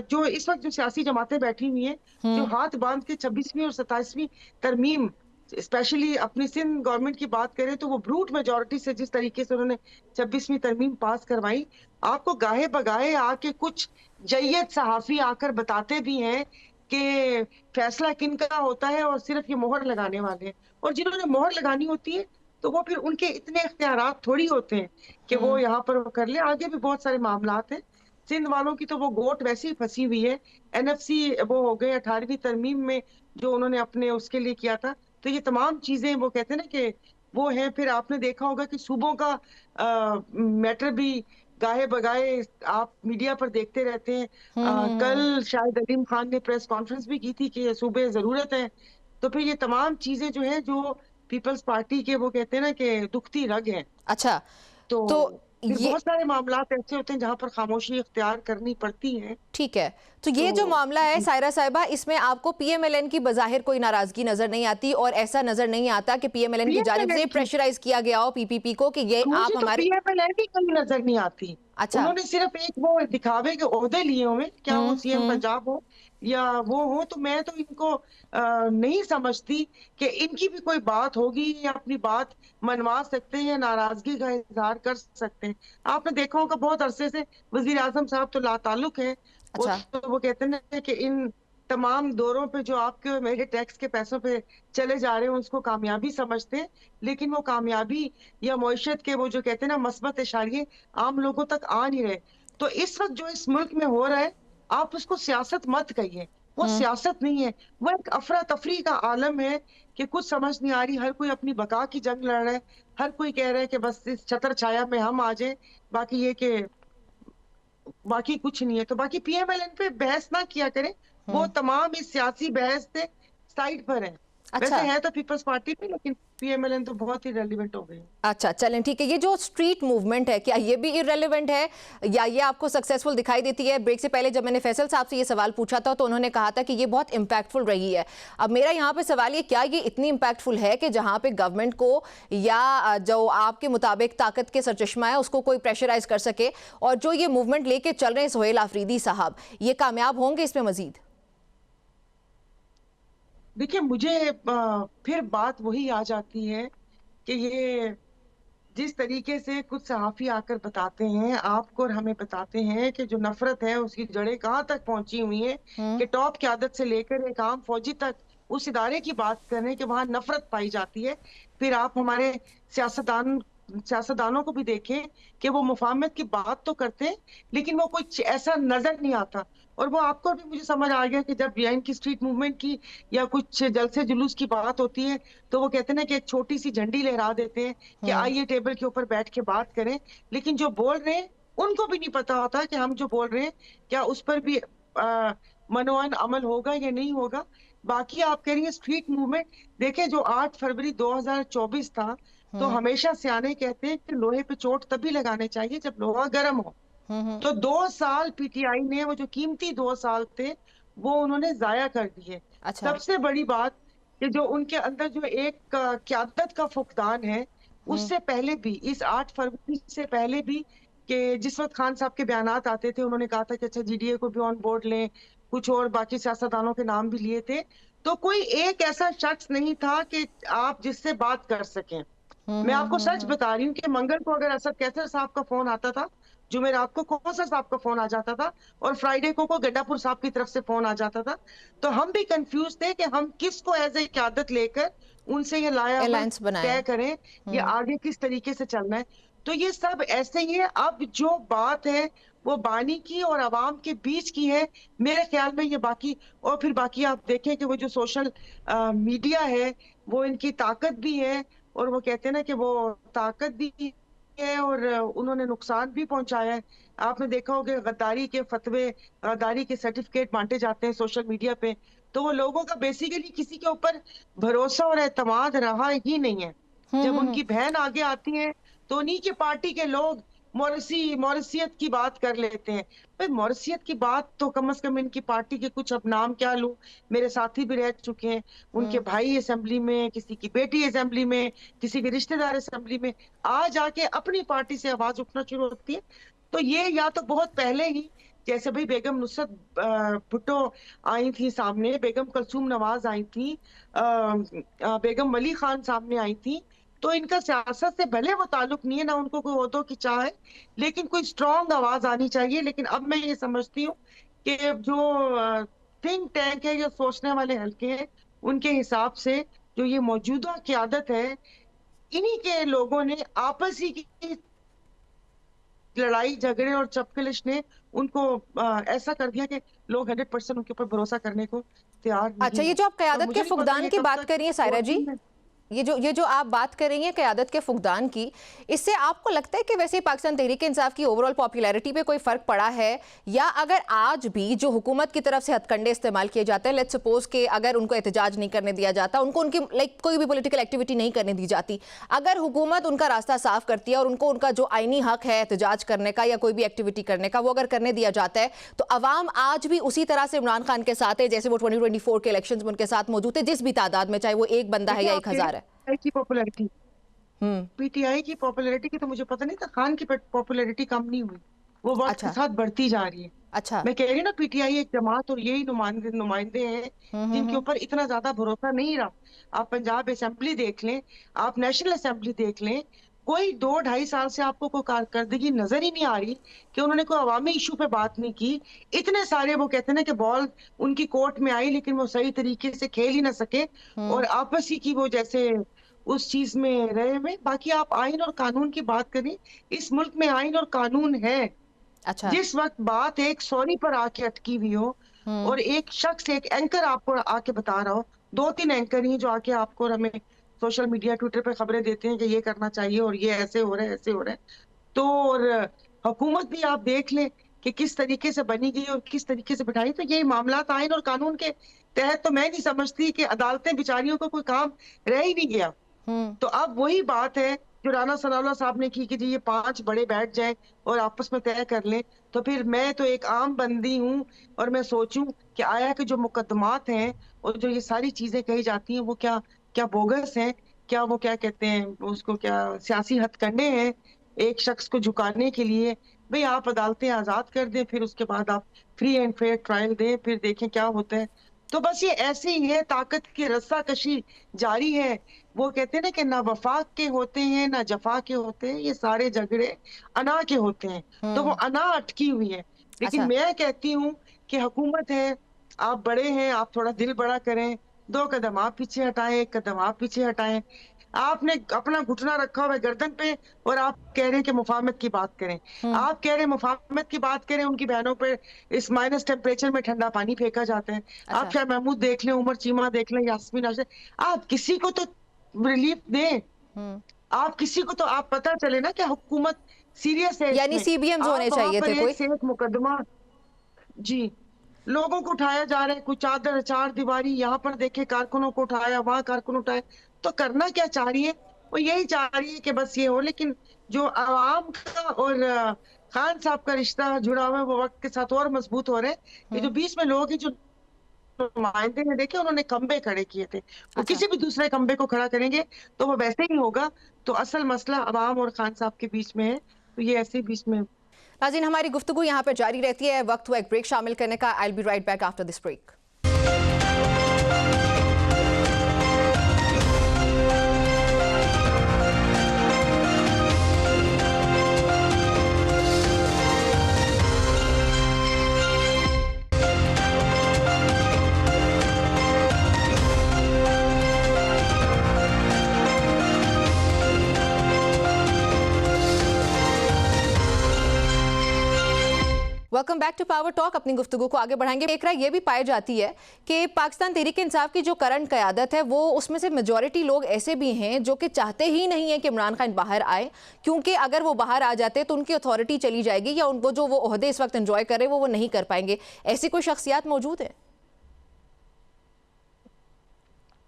जो इस वक्त जो सियासी जमातें बैठी हुई हैं, जो हाथ बांध के 26वीं और 27वीं तरमीम, स्पेशली अपनी सिंध गवर्नमेंट की बात करें तो वो ब्रूट मेजोरिटी से जिस तरीके से उन्होंने 26वीं तरमीम पास करवाई, आपको गाहे बगाहे आके कुछ जैयद सहाफी आकर बताते भी हैं कि फैसला किन का होता है और सिर्फ ये मोहर लगाने वाले हैं। और जिन्होंने मोहर लगानी होती है तो वो फिर उनके इतने इख्तियारात थोड़ी होते हैं कि वो यहाँ पर वो कर ले। आगे भी बहुत सारे मामलात हैं। सिंध वालों की तो वो गोट वैसे ही फंसी हुई है। एनएफसी वो हो गए 18वीं तरमीम में जो उन्होंने अपने उसके लिए किया था। तो ये तमाम चीजें वो कहते हैं ना कि वो है। फिर आपने देखा होगा कि सूबों का मैटर भी गाहे बगाए आप मीडिया पर देखते रहते हैं। कल शायद अलीम खान ने प्रेस कॉन्फ्रेंस भी की थी कि ये सूबे जरूरत है। तो फिर ये तमाम चीजें जो है जो पीपल्स पार्टी के वो कहते हैं ना कि दुखती रग है। अच्छा, तो तो फिर ये बहुत सारे मामलात ऐसे होते हैं जहां पर खामोशी इख्तियार करनी पड़ती है। ठीक है। तो ये जो तो मामला है जी, सायरा साहिबा, इसमें आपको पीएमएलएन की बजाहिर कोई नाराजगी नजर नहीं आती, और ऐसा नजर नहीं आता कि पीएमएलएन की जानिब से पीएमएलएन की प्रेशराइज किया गया हो पीपीपी को कि ये आप मुझे तो हमारे। पीएमएलएन ही कहीं नजर नहीं आती। अच्छा, उन्होंने सिर्फ एक वो दिखावे के ओहदे लिए हुए, क्या वो सीएम पंजाब हो या वो हो, तो मैं तो इनको नहीं समझती कि इनकी भी कोई बात होगी या अपनी बात मनवा सकते हैं, नाराजगी का इजहार कर सकते हैं। आपने देखा होगा बहुत अरसे से वजीर आजम साहब तो लाताल्लुक है। वो अच्छा, तो वो कहते हैं कि इन तमाम दौरों पे जो आपके और मेरे टैक्स के पैसों पे चले जा रहे हैं उसको कामयाबी समझते हैं। लेकिन वो कामयाबी या मईशत के वो जो कहते हैं ना मस्बत इशारे आम लोगों तक आ नहीं रहे। तो इस वक्त जो इस मुल्क में हो रहा है, आप उसको सियासत मत कहिए, वो सियासत नहीं है, वो एक अफरा तफरी का आलम है कि कुछ समझ नहीं आ रही, हर कोई अपनी बका की जंग लड़ रहा है, हर कोई कह रहा है कि बस इस छत्र छाया में हम आ जाए, बाकी ये कि बाकी कुछ नहीं है। तो बाकी पीएमएलएन पे बहस ना किया करें, वो तमाम इस सियासी बहस से साइड पर है। वैसे अच्छा है तो पीपल्स पार्टी पे, लेकिन पीएमएलएन तो बहुत ही रेलिवेंट हो गई। अच्छा, चलें ठीक है। ये जो स्ट्रीट मूवमेंट है, क्या ये भी इररेलेवेंट है या ये आपको सक्सेसफुल दिखाई देती है? ब्रेक से पहले जब मैंने फैसल साहब से ये सवाल पूछा था तो उन्होंने कहा था कि ये बहुत इंपैक्टफुल रही है। अब मेरा यहाँ पे सवाल ये, क्या ये इतनी इंपैक्टफुल है कि जहाँ पे गवर्नमेंट को या जो आपके मुताबिक ताकत के सरचश्मा है उसको कोई प्रेशराइज कर सके? और जो ये मूवमेंट लेके चल रहे हैं सोहेल आफरीदी साहब, ये कामयाब होंगे इसमें मजीद? देखिए, मुझे फिर बात वही आ जाती है कि ये जिस तरीके से कुछ सहाफी आकर बताते हैं आपको और हमें, बताते हैं कि जो नफरत है उसकी जड़ें कहाँ तक पहुंची हुई हैं, कि टॉप क़यादत से लेकर एक आम फौजी तक उस इदारे की बात करें कि वहां नफरत पाई जाती है। फिर आप हमारे सियासतदानों को भी देखें कि वो मुफाहमत की बात तो करते हैं, लेकिन वो कुछ ऐसा नजर नहीं आता। और वो आपको भी, मुझे समझ आ गया कि जब इनकी स्ट्रीट मूवमेंट की या कुछ जलसे जुलूस की बात होती है तो वो कहते हैं ना कि एक छोटी सी झंडी लहरा देते हैं कि आइए टेबल के ऊपर बैठ के बात करें, लेकिन जो बोल रहे हैं उनको भी नहीं पता होता कि हम जो बोल रहे हैं क्या उस पर भी मनोअन अमल होगा या नहीं होगा। बाकी आप कह रही हैं स्ट्रीट मूवमेंट, देखें जो 8 फरवरी 2024 था, तो हमेशा सियाने कहते हैं कि लोहे पे चोट तभी लगाने चाहिए जब लोहा गर्म हो। तो 2 साल पीटीआई ने, वो जो कीमती 2 साल थे, वो उन्होंने जाया कर दिए। अच्छा। सबसे बड़ी बात कि जो उनके अंदर जो एक क्यादत का फुकदान है, उससे पहले भी, इस 8 फरवरी से पहले भी, कि जिस वक्त खान साहब के बयानात आते थे, उन्होंने कहा था कि अच्छा जीडीए को भी ऑन बोर्ड लें, कुछ और बाकी सियासतदानों के नाम भी लिए थे, तो कोई एक ऐसा शख्स नहीं था कि आप जिससे बात कर सकें। मैं आपको सच बता रही हूँ कि मंगल को अगर असद कैसर साहब का फोन आता था, जुमेरात को कौसर साहब का फोन आ जाता था, और फ्राइडे को गड्डापुर साहब की तरफ से फोन आ जाता था, तो हम भी कंफ्यूज थे कि हम किसको एज ए क़यादत लेकर उनसे ये लाया अलायंस बनाए। तय करें, ये आगे किस तरीके से चलना है। तो ये सब ऐसे ही है। अब जो बात है वो बानी की और अवाम के बीच की है, मेरे ख्याल में ये बाकी, और फिर बाकी आप देखें कि वो जो सोशल मीडिया है वो इनकी ताकत भी है, और वो कहते हैं ना कि वो ताकत भी है और उन्होंने नुकसान भी पहुंचाया है। आपने देखा होगा गद्दारी के फतवे, गद्दारी के सर्टिफिकेट बांटे जाते हैं सोशल मीडिया पे, तो वो लोगों का बेसिकली किसी के ऊपर भरोसा और एतमाद रहा ही नहीं है। जब उनकी बहन आगे आती है तो उन्हीं के पार्टी के लोग मॉरिसियत की बात कर लेते हैं। भाई मॉरिसियत की बात तो कम से कम इनकी पार्टी के कुछ, अब नाम क्या लूं, मेरे साथी भी रह चुके हैं, उनके भाई असेंबली में, किसी की बेटी असेंबली में, किसी के रिश्तेदार असेंबली में, आ जाके अपनी पार्टी से आवाज उठना शुरू होती है। तो ये या तो बहुत पहले ही, जैसे भाई बेगम नुसरत भुट्टो आई थी सामने, बेगम कलसूम नवाज आई थी, बेगम मली खान सामने आई थी, तो इनका सियासत से भले वो ताल्लुक नहीं है, ना उनको कोई ओहदों की चाह है, लेकिन कोई स्ट्रॉन्ग आवाज आनी चाहिए। लेकिन अब मैं ये समझती हूँ कि जो थिंक टैंक है, जो सोचने वाले हल्के हैं, उनके हिसाब से जो ये मौजूदा क़यादत है, इन्हीं के लोगों ने आपस ही की लड़ाई झगड़े और चपकलिश ने उनको ऐसा कर दिया कि लोग 100% उनके ऊपर भरोसा करने को तैयार नहीं अच्छा, है। ये जो आप तो क़यादत मुझे के नहीं पता फुकदान ये की कब बात तक कर रही हैं सायरा जी, होती है। ये जो आप बात कर रही हैं क़यादत के फुकदान की, इससे आपको लगता है कि वैसे पाकिस्तान तहरीक इंसाफ की ओवरऑल पॉपुलैरिटी पे कोई फर्क पड़ा है? या अगर आज भी जो हुकूमत की तरफ से हथकंडे इस्तेमाल किए जाते हैं, लेट्स सपोज कि अगर उनको एहतजाज नहीं करने दिया जाता, उनको उनकी कोई भी पॉलिटिकल एक्टिविटी नहीं करने दी जाती, अगर हुकूमत उनका रास्ता साफ करती है और उनको उनका जो आईनी हक है एहतजाज करने का या कोई भी एक्टिविटी करने का, वो अगर करने दिया जाता है, तो अवाम आज भी उसी तरह से इमरान खान के साथ है जैसे वो 2024 के इलेक्शन में उनके साथ मौजूद है, जिस भी तादाद में, चाहे वो एक बंदा है या 1000 है? की पॉपुलैरिटी, पीटीआई की पॉपुलैरिटी की तो मुझे पता नहीं था, खान की पॉपुलैरिटी कम नहीं हुई, वो वक्त अच्छा। के साथ बढ़ती जा रही है। अच्छा। मैं कह रही हूँ ना, पीटीआई एक जमात और यही नुमाइंदे हैं जिनके ऊपर इतना ज्यादा भरोसा नहीं रहा। आप पंजाब असेंबली देख लें, आप नेशनल असेंबली देख लें, कोई 2-2.5 साल से आपको कोई कारकर्दगी नजर ही नहीं आ रही कि उन्होंने कोई अवामी इशू पे बात नहीं की। इतने सारे, वो कहते हैं ना कि बॉल उनकी कोर्ट में आई लेकिन वो सही तरीके से खेल ही ना सके, और आपस ही की वो जैसे उस चीज में रहे हुए। बाकी आप आइन और कानून की बात करें, इस मुल्क में आइन और कानून है। अच्छा। जिस वक्त बात एक सॉरी पर आके अटकी हुई हो, और एक शख्स, एक एंकर आपको आके बता रहा हो, 2-3 एंकर ही जो आके आपको और हमें सोशल मीडिया, ट्विटर पे खबरें देते हैं कि ये करना चाहिए और ये ऐसे हो रहा है, ऐसे हो रहा है। तो और हुकूमत भी आप देख लें कि किस तरीके से बनी गई और किस तरीके से बिठाई। तो ये मामला आइन और कानून के तहत तो मैं नहीं समझती कि अदालतें बेचारियों को कोई काम रह ही नहीं गया। तो अब वही बात है जो राना सनाउल्लाह साहब ने की कि जी ये 5 बड़े बैठ जाएं और आपस में तय कर लें। तो फिर मैं तो एक आम बंदी हूँ और मैं सोचूं कि आया कि जो मुकदमात हैं और जो ये सारी चीजें कही जाती हैं वो क्या क्या बोगस हैं, क्या वो क्या कहते हैं उसको, क्या सियासी हथकंडे हैं एक शख्स को झुकाने के लिए। भाई आप अदालतें आजाद कर दें, फिर उसके बाद आप फ्री एंड फेयर ट्रायल दें, फिर देखें क्या होता है। तो बस ये ऐसे ही है, ताकत की रस्साकशी जारी है। वो कहते हैं ना कि ना वफाक के होते हैं ना जफा के होते हैं, ये सारे झगड़े अना के होते हैं। तो वो अना अटकी हुई है। लेकिन अच्छा। मैं कहती हूँ कि हुकूमत है, आप बड़े हैं, आप थोड़ा दिल बड़ा करें, 2 कदम आप पीछे हटाएं, 1 कदम आप पीछे हटाएं। आपने अपना घुटना रखा हुआ है गर्दन पे और आप कह रहे हैं कि मुफाहमत की बात करें। आप कह रहे हैं मुफाहमत की बात करें, उनकी बहनों पे इस माइनस टेम्परेचर में ठंडा पानी फेंका जाता है। आप अच्छा। शाह महमूद देख लें, उमर चीमा देख लें, यास्मीन आशा, आप किसी को तो रिलीफ दें। आप किसी को तो आप पता चले ना कि हुकूमत सीरियस है यानी इसमें। सीबीएम्स आप होने वहां चाहिए पर थे एक कोई। से एक मुकदमा, जी, लोगों को उठाया जा रहा है, कोई चादर चार दीवारी, यहाँ पर देखे कारकुनों को उठाया, वहां कारकुन उठाया। तो करना क्या चाह रही है? वो यही चाह रही है कि बस ये हो। लेकिन जो आवाम का और खान साहब का रिश्ता जुड़ा हुआ है वो वक्त के साथ और मजबूत हो रहे हैं। ये जो बीच में लोग हैं, जो नुमाइंदे ने देखे, उन्होंने खंबे खड़े किए थे, वो अच्छा। किसी भी दूसरे खंबे को खड़ा करेंगे तो वो वैसे ही होगा। तो असल मसला अवाम और खान साहब के बीच में है, तो ये ऐसे ही बीच में। नाज़रीन, हमारी गुफ्तगू यहाँ पर जारी रहती है। वक्त हुआ एक ब्रेक शामिल करने का। I will be right back after this break. Welcome back to Power Talk. अपनी गुफ्तगू को आगे बढ़ाएंगे। एक राय ये भी पाई जाती है कि पाकिस्तान तहरीक इंसाफ की जो करंट क़यादत है वो उसमें से मेजॉरिटी लोग ऐसे भी हैं जो कि चाहते ही नहीं है कि इमरान खान बाहर आए, क्योंकि अगर वो बाहर आ जाते तो उनकी अथॉरिटी चली जाएगी या उनको जो वो ओहदे इस वक्त एंजॉय कर रहे वो नहीं कर पाएंगे। ऐसी कोई शख्सियात मौजूद है?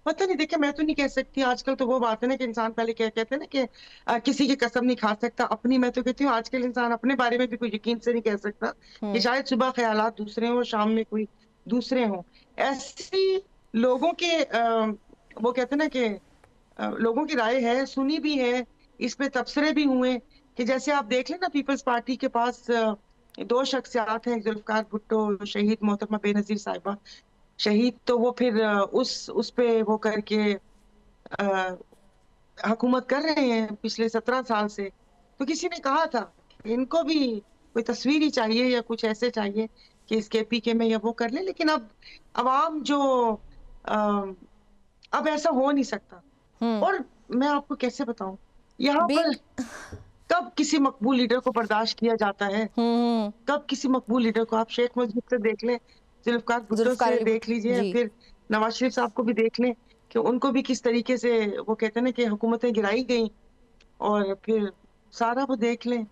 पता नहीं, देखिए मैं तो नहीं कह सकती। आजकल तो वो बात है ना कि इंसान पहले क्या कहते हैं ना कि किसी की कसम नहीं खा सकता अपनी। मैं तो कहती हूँ आजकल इंसान अपने बारे में भी कोई यकीन से नहीं कह सकता कि शायद सुबह ख्यालात दूसरे हों, शाम में कोई दूसरे हों। ऐसी लोगों के वो कहते हैं ना कि लोगों की राय है, सुनी भी है, इस पे तबसरे भी हुए कि जैसे आप देख लें ना, पीपल्स पार्टी के पास 2 शख्सियात हैं, जुल्फकार भुट्टो, शहीद मोहतरमा बेनजीर साहिबा शहीद। तो वो फिर उस पे वो करके हुकूमत कर रहे हैं पिछले 17 साल से। तो किसी ने कहा था कि इनको भी कोई तस्वीर ही चाहिए या कुछ ऐसे चाहिए कि इस केपीके में या वो कर ले। लेकिन अब अवाम जो अ, अब ऐसा हो नहीं सकता। और मैं आपको कैसे बताऊं, यहाँ पर कब किसी मकबूल लीडर को बर्दाश्त किया जाता है? कब किसी मकबूल लीडर को? आप शेख मुजीब से देख लें, जुल्फकार भुट्टो जुल्फकार से अली देख लीजिए, जी। फिर नवाज शरीफ साहब को भी देख लें कि उनको भी किस तरीके से वो कहते हैं ना कि हुकूमतें गिराई गई, और फिर सारा वो देख लें।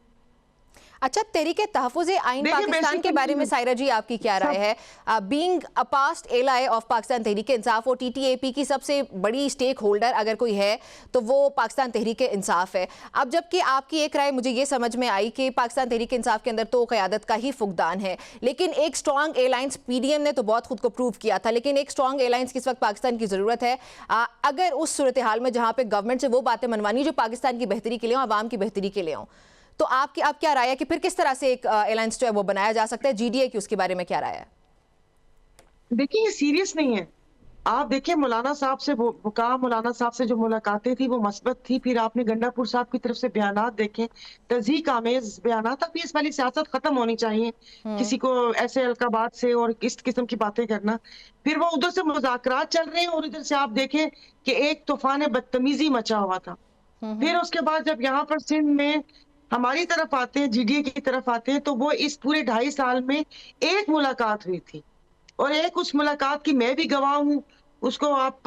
अच्छा, तहरीक तहफ़्फ़ुज़ आइन देखिए पाकिस्तान के बारे में बेसिकली सायरा जी आपकी क्या राय है? Being a past ally of Pakistan Tehreek Insaf और टीटीएपी की सबसे बड़ी स्टेक होल्डर अगर कोई है तो वो पाकिस्तान तहरीक इंसाफ है। अब जबकि आपकी एक राय मुझे ये समझ में आई कि पाकिस्तान तहरीक इंसाफ के अंदर तो क़यादत का ही फुकदान है, लेकिन एक स्ट्रॉन्ग एलायंस पीडीएम ने तो बहुत खुद को प्रूव किया था, लेकिन एक स्ट्रॉन्ग एलायंस की इस वक्त पाकिस्तान की ज़रूरत है। अगर उस सूरत हाल में जहाँ पे गवर्नमेंट से वो बातें मनवानी जो पाकिस्तान की बेहतरी के लिए हों, आवाम की बेहतरी के लिए हों, तो आपकी आप क्या राय है कि फिर किस तरह से एक एलायंस जो है वो बनाया जा सकता है? जीडीए की उसके बारे में क्या राय है? देखिए ये सीरियस नहीं है। आप देखिए मौलाना साहब से वो कहा, मौलाना साहब से जो मुलाकातें थी वो मस्बत थी। फिर आपने गंडापुर साहब की तरफ से बयानात देखे, तज़हीक आमेज बयानात। अब इस वाली सियासत खत्म होनी चाहिए, किसी को ऐसे अलकाबात से और इस किस्म की बातें करना। फिर वो उधर से मुज़ाकरात चल रहे हैं और इधर से आप देखें कि एक तूफान बदतमीजी मचा हुआ था। फिर उसके बाद जब यहाँ पर सिंध में हमारी तरफ आते हैं, जीडीए की तरफ आते हैं, तो वो इस पूरे 2.5 साल में एक मुलाकात हुई थी। और एक उस मुलाकात की मैं भी गवाह हूँ, उसको आप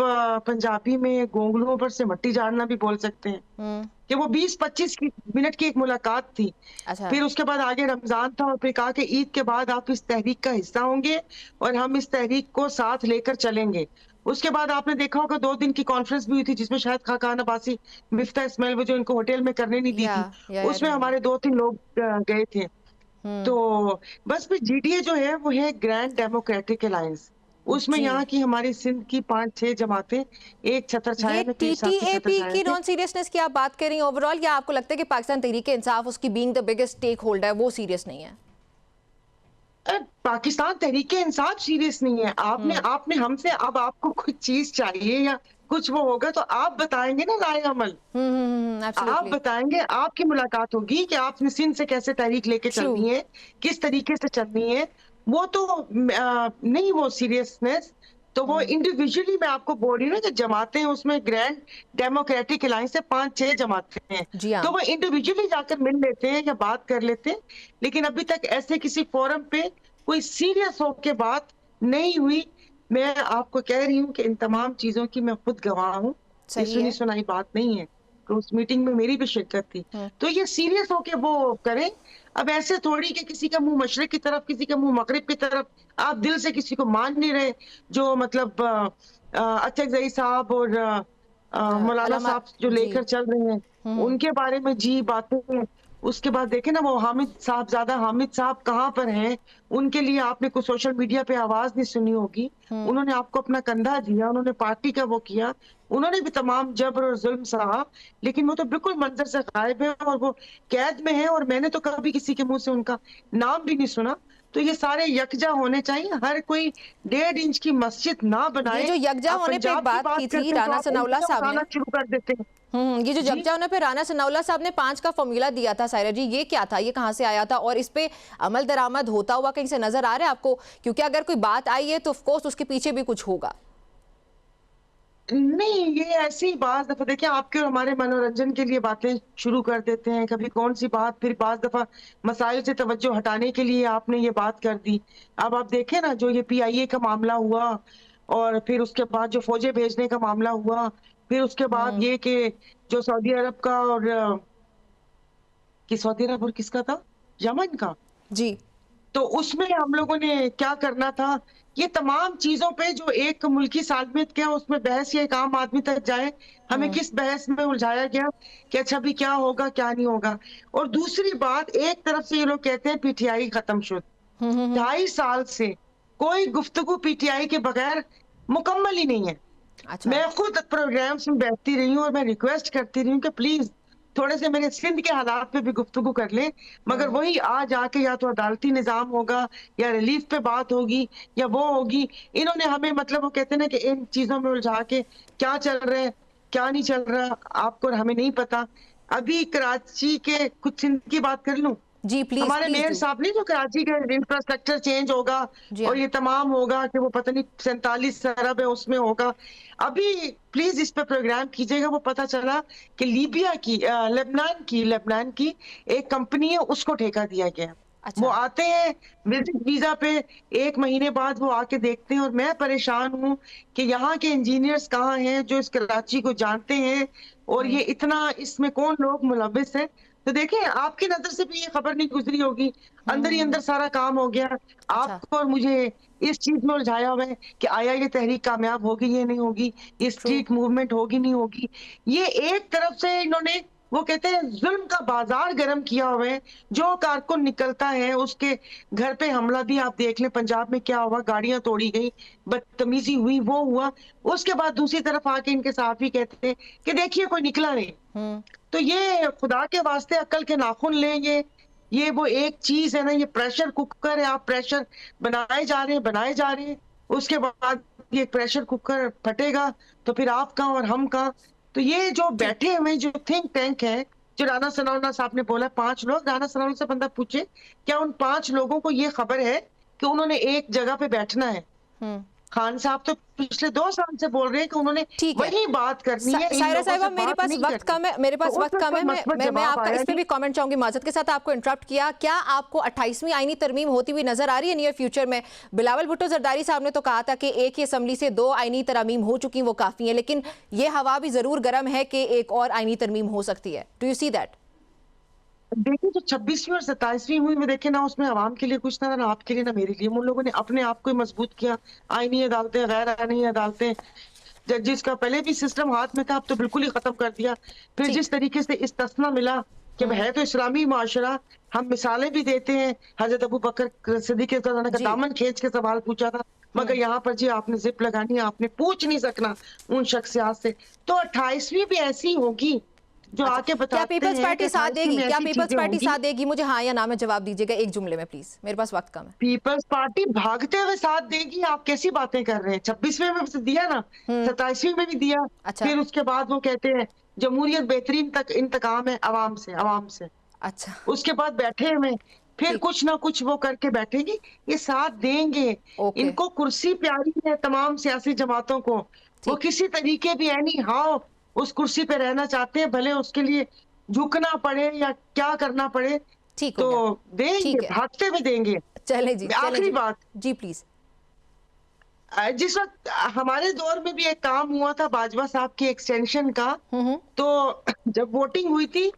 पंजाबी में गोंगलुओं पर से मट्टी झाड़ना भी बोल सकते हैं, कि वो 20-25 मिनट की एक मुलाकात थी। अच्छा। फिर उसके बाद आगे रमजान था और फिर कहा कि ईद के बाद आप इस तहरीक का हिस्सा होंगे और हम इस तहरीक को साथ लेकर चलेंगे। उसके बाद आपने देखा होगा 2 दिन की कॉन्फ्रेंस भी हुई थी जिसमें शायद खाकान अब्बासी, मिफ्ता इस्माइल, वो जो इनको होटल में करने नहीं दी या थी, या उसमें रिमेम्बर। हमारे 2-3 लोग गए थे। हम्म। तो बस फिर जीडीए जो है वो है ग्रैंड डेमोक्रेटिक अलायंस। उसमें जी, यहाँ की हमारी सिंध की 5-6 जमातें एक छत्र ये छाया में, पीर साहब की छत्र टीटीएपी छाया की में। नॉन सीरियसनेस की आप बात कर रही हैं ओवरऑल, या आपको लगता है कि पाकिस्तान तहरीक इंसाफ उसकी being the biggest stakeholder वो सीरियस नहीं है? पाकिस्तान तहरीके इंसाफ सीरियस नहीं है। आपने हम्म। आपने हमसे अब आपको कुछ चीज चाहिए या कुछ वो होगा तो आप बताएंगे ना राय अमल। आप एब्सोल्युटली बताएंगे, आपकी मुलाकात होगी कि आपने सिंध से कैसे तहरीक लेके ट्रू। चलनी है, किस तरीके से चलनी है। वो तो नहीं, वो सीरियसनेस तो वो इंडिविजुअली मैं आपको बोल रही हूँ ना कि जमातें हैं, उसमें ग्रैंड डेमोक्रेटिक अलायंस से 5-6 जमातें हैं, जी हाँ। तो वो इंडिविजुअली जाकर मिल लेते हैं या बात कर लेते हैं। लेकिन अभी तक ऐसे किसी फोरम पे कोई सीरियस होके बात नहीं हुई। मैं आपको कह रही हूँ कि इन तमाम चीजों की मैं खुद गवाह हूँ। ये सही सुनी है। सुनाई बात नहीं है। तो उस मीटिंग में मेरी भी शिरकत थी। तो ये सीरियस होके वो करें। अब ऐसे थोड़ी कि किसी का मुंह मशरिक की तरफ, किसी का मुंह मगरिब की तरफ, आप दिल से किसी को मान नहीं रहे। जो मतलब अचक जई साहब और मौलाना अलामा साहब जो जी। लेकर चल रहे हैं, उनके बारे में जी बातें हैं। उसके बाद देखे ना वो हामिद साहबजादा हामिद साहब कहाँ पर हैं। उनके लिए आपने कुछ सोशल मीडिया पे आवाज नहीं सुनी होगी। उन्होंने आपको अपना कंधा दिया, उन्होंने पार्टी का वो किया, उन्होंने भी तमाम जबर और जुल्म सहा, लेकिन वो तो बिल्कुल मंजर से गायब है और वो कैद में है। और मैंने तो कभी किसी के मुंह से उनका नाम भी नहीं सुना। तो ये सारे यकजा होने चाहिए। हर कोई 1.5 इंच की मस्जिद ना ये बनाए। जो यकजा आप होने पे एक पंजाब की बात बात की थी करते हैं तो राना आप सनाउल्लाह उंगलियां साहब ने, उठाना शुरू कर देते हैं। ये जो जी। यकजा होने पे राना सनाउल्लाह साहब ने 5 का फॉर्मूला दिया था, सायरा जी, ये क्या था, ये कहाँ से आया था और इस पे अमल दरामद होता हुआ कहीं से नजर आ रहा है आपको? क्योंकि अगर कोई बात आई है तो ऑफ कोर्स उसके पीछे भी कुछ होगा। नहीं, ये ऐसी ही बात दफा देखिए आपके और हमारे मनोरंजन के लिए बातें शुरू कर देते हैं। कभी कौन सी बात, फिर बाज दफा मसाइल से तवज्जो हटाने के लिए आपने ये बात कर दी। अब आप देखें ना, जो ये पीआईए का मामला हुआ और फिर उसके बाद जो फौजें भेजने का मामला हुआ, फिर उसके बाद ये कि जो सऊदी अरब का और कि सऊदी अरब और किसका था, यमन का, जी। तो उसमें हम लोगों ने क्या करना था। ये तमाम चीजों पे जो एक मुल्की सालमियत क्या उसमें बहस या एक आम आदमी तक जाए, हमें किस बहस में उलझाया गया कि अच्छा भी क्या होगा क्या नहीं होगा। और दूसरी बात, एक तरफ से ये लोग कहते हैं पीटीआई खत्म शुद, 2.5 साल से कोई गुफ्तगू पीटीआई के बगैर मुकम्मल ही नहीं है। अच्छा। मैं खुद प्रोग्राम्स में बैठती रही हूँ और मैं रिक्वेस्ट करती रही हूँ कि प्लीज थोड़े से मेरे सिंध के हालात पे भी गुफ्तगू कर लें। मगर वही आज आके या तो अदालती निजाम होगा या रिलीफ पे बात होगी या वो होगी। इन्होंने हमें मतलब वो कहते हैं ना कि इन चीजों में उलझा के क्या चल रहा है क्या नहीं चल रहा आपको और हमें नहीं पता। अभी कराची के कुछ सिंध की बात कर लूं। जी प्लीज हमारे प्लीज मेयर डू। साहब ने जो कराची का इंफ्रास्ट्रक्चर चेंज होगा जी और हाँ। ये तमाम होगा कि वो पता नहीं 47 अरब है उसमें होगा। अभी प्लीज इस पे प्रोग्राम कीजिएगा। वो पता चला कि लीबिया की लेबनान की एक कंपनी है, उसको ठेका दिया गया। वो अच्छा। आते हैं विजिट वीजा पे, 1 महीने बाद वो आके देखते हैं। और मैं परेशान हूँ कि यहाँ के इंजीनियर्स कहाँ हैं जो इस कराची को जानते हैं और ये इतना इसमें कौन लोग मुलविस हैं। तो देखिए आपकी नजर से भी ये खबर नहीं गुजरी होगी, अंदर ही अंदर सारा काम हो गया। अच्छा। आपको और मुझे इस चीज में उलझाया हुआ है कि आया ये तहरीक कामयाब होगी ये नहीं होगी, ये ट्रू। स्ट्रीट मूवमेंट होगी नहीं होगी। ये एक तरफ से इन्होंने वो कहते हैं जुल्म का बाजार गर्म किया हुआ है। जो कारकुन निकलता है उसके घर पे हमला भी आप देख लें, पंजाब में क्या हुआ, गाड़ियां तोड़ी गई, बदतमीजी हुई, वो हुआ। उसके बाद दूसरी तरफ आके इनके सहाफी कहते हैं कि देखिए कोई निकला नहीं। तो ये खुदा के वास्ते अक्ल के नाखून लें। ये वो एक चीज है ना, ये प्रेशर कुकर है। आप प्रेशर बनाए जा रहे हैं, उसके बाद ये प्रेशर कुकर फटेगा तो फिर आप कहाँ और हम कहाँ। तो ये जो बैठे हुए जो थिंक टैंक है, जो राना सनाउल्लाह साहब ने बोला 5 लोग, राना सनाउल्लाह से बंदा पूछे क्या उन 5 लोगों को ये खबर है कि उन्होंने एक जगह पे बैठना है। खान साहब तो पिछले 2 साल से बोल रहे हैं कि उन्होंने ठीक है। वही बात करनी है, इन सायरा लोगों साहिबा, से मेरे बात पास नहीं वक्त करनी। कम है, मेरे पास तो वक्त उस कम है। पर मत मैं जवाब आपका आया इस पे नहीं। भी कमेंट चाहूंगी। माजरत के साथ आपको इंटरप्ट किया। क्या आपको 28वीं आईनी तरमीम होती हुई नजर आ रही है नियर फ्यूचर में? बिलावल भुट्टो जरदारी साहब ने तो कहा था कि एक ही असम्बली से 2 आईनी तरमीम हो चुकी, वो काफी है, लेकिन ये हवा भी जरूर गर्म है कि एक और आईनी तरमीम हो सकती है। Do you see that? देखिए, जो 26वीं और 27वीं हुई में देखे ना, उसमें आवाम के लिए कुछ था ना आपके लिए ना मेरे लिए। उन लोगों ने अपने आप को ही मजबूत किया। आईनी अदालतें, गैर आईनी अदालतें, जजिस का पहले भी सिस्टम हाथ में था, अब तो बिल्कुल ही खत्म कर दिया। फिर ठीक। जिस तरीके से इस्तिस्ना मिला कि है तो इस्लामी माशरा, हम मिसालें भी देते हैं। हजरत अबू बकर सिद्दीक का जी। दामन खींच के सवाल पूछा था, मगर यहाँ पर जी आपने जिप लगानी है, आपने पूछ नहीं सकना उन शख्सियात से। तो 28वीं भी ऐसी होगी जो अच्छा, आके क्या बताते पीपल्स हैं पार्टी कि साथ 28वीं देगी? में क्या ऐसी पीपल्स चीजें पार्टी होंगी। साथ देगी? मुझे हाँ या ना में जवाब दीजिएगा एक जुमले में प्लीज, मेरे पास वक्त कम है। पीपल्स पार्टी भागते हुए साथ देगी, आप कैसी बातें कर रहे हैं? 26वें में भी दिया ना, 27वीं में भी दिया। अच्छा। फिर उसके बाद वो कहते हैं जमहूरियत बेहतरीन तक इंतकाम है अवाम से, अवाम से। अच्छा। उसके बाद बैठे हुए फिर ठीक। कुछ ना कुछ वो करके बैठेगी। ये साथ देंगे। ओके। इनको कुर्सी प्यारी है तमाम सियासी जमातों को। वो ठीक। किसी तरीके भी एनी हाउ उस कुर्सी पे रहना चाहते हैं, भले उसके लिए झुकना पड़े या क्या करना पड़े, ठीक हो तो गया। देंगे, ठीक है, भागते हुए देंगे। चले जी, चले आखिरी जी। बात, जी प्लीज। जिस वक्त हमारे दौर में भी एक काम हुआ था बाजवा साहब की एक्सटेंशन का, हम्म। तो जब वोटिंग हुई थी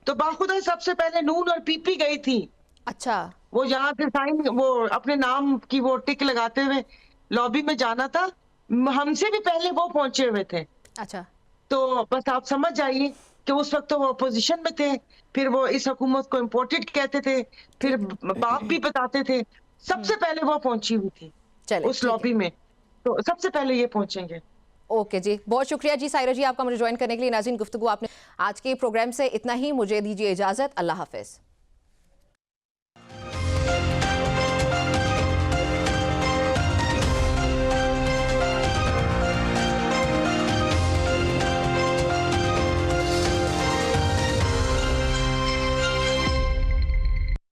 तो बाखुदा सबसे पहले नून और पीपी गई थी। अच्छा। वो यहाँ से साइन, वो अपने नाम की वो टिक लगाते हुए लॉबी में जाना था। हमसे भी पहले वो पहुंचे हुए थे। अच्छा। तो बस आप समझ जाइए कि उस वक्त तो वो अपोजिशन में थे, फिर वो इस हुकूमत को इम्पोर्टेड कहते थे, फिर बाप भी बताते थे। सबसे पहले वो पहुंची हुई थी चले उस ठीक है। लॉबी में, तो सबसे पहले ये पहुंचेंगे। ओके जी, बहुत शुक्रिया जी सायरा जी आपका मुझे ज्वाइन करने के लिए। नाज़रीन, गुफ्तगू आपने आज के प्रोग्राम से इतना ही, मुझे दीजिए इजाजत। अल्लाह हाफिज।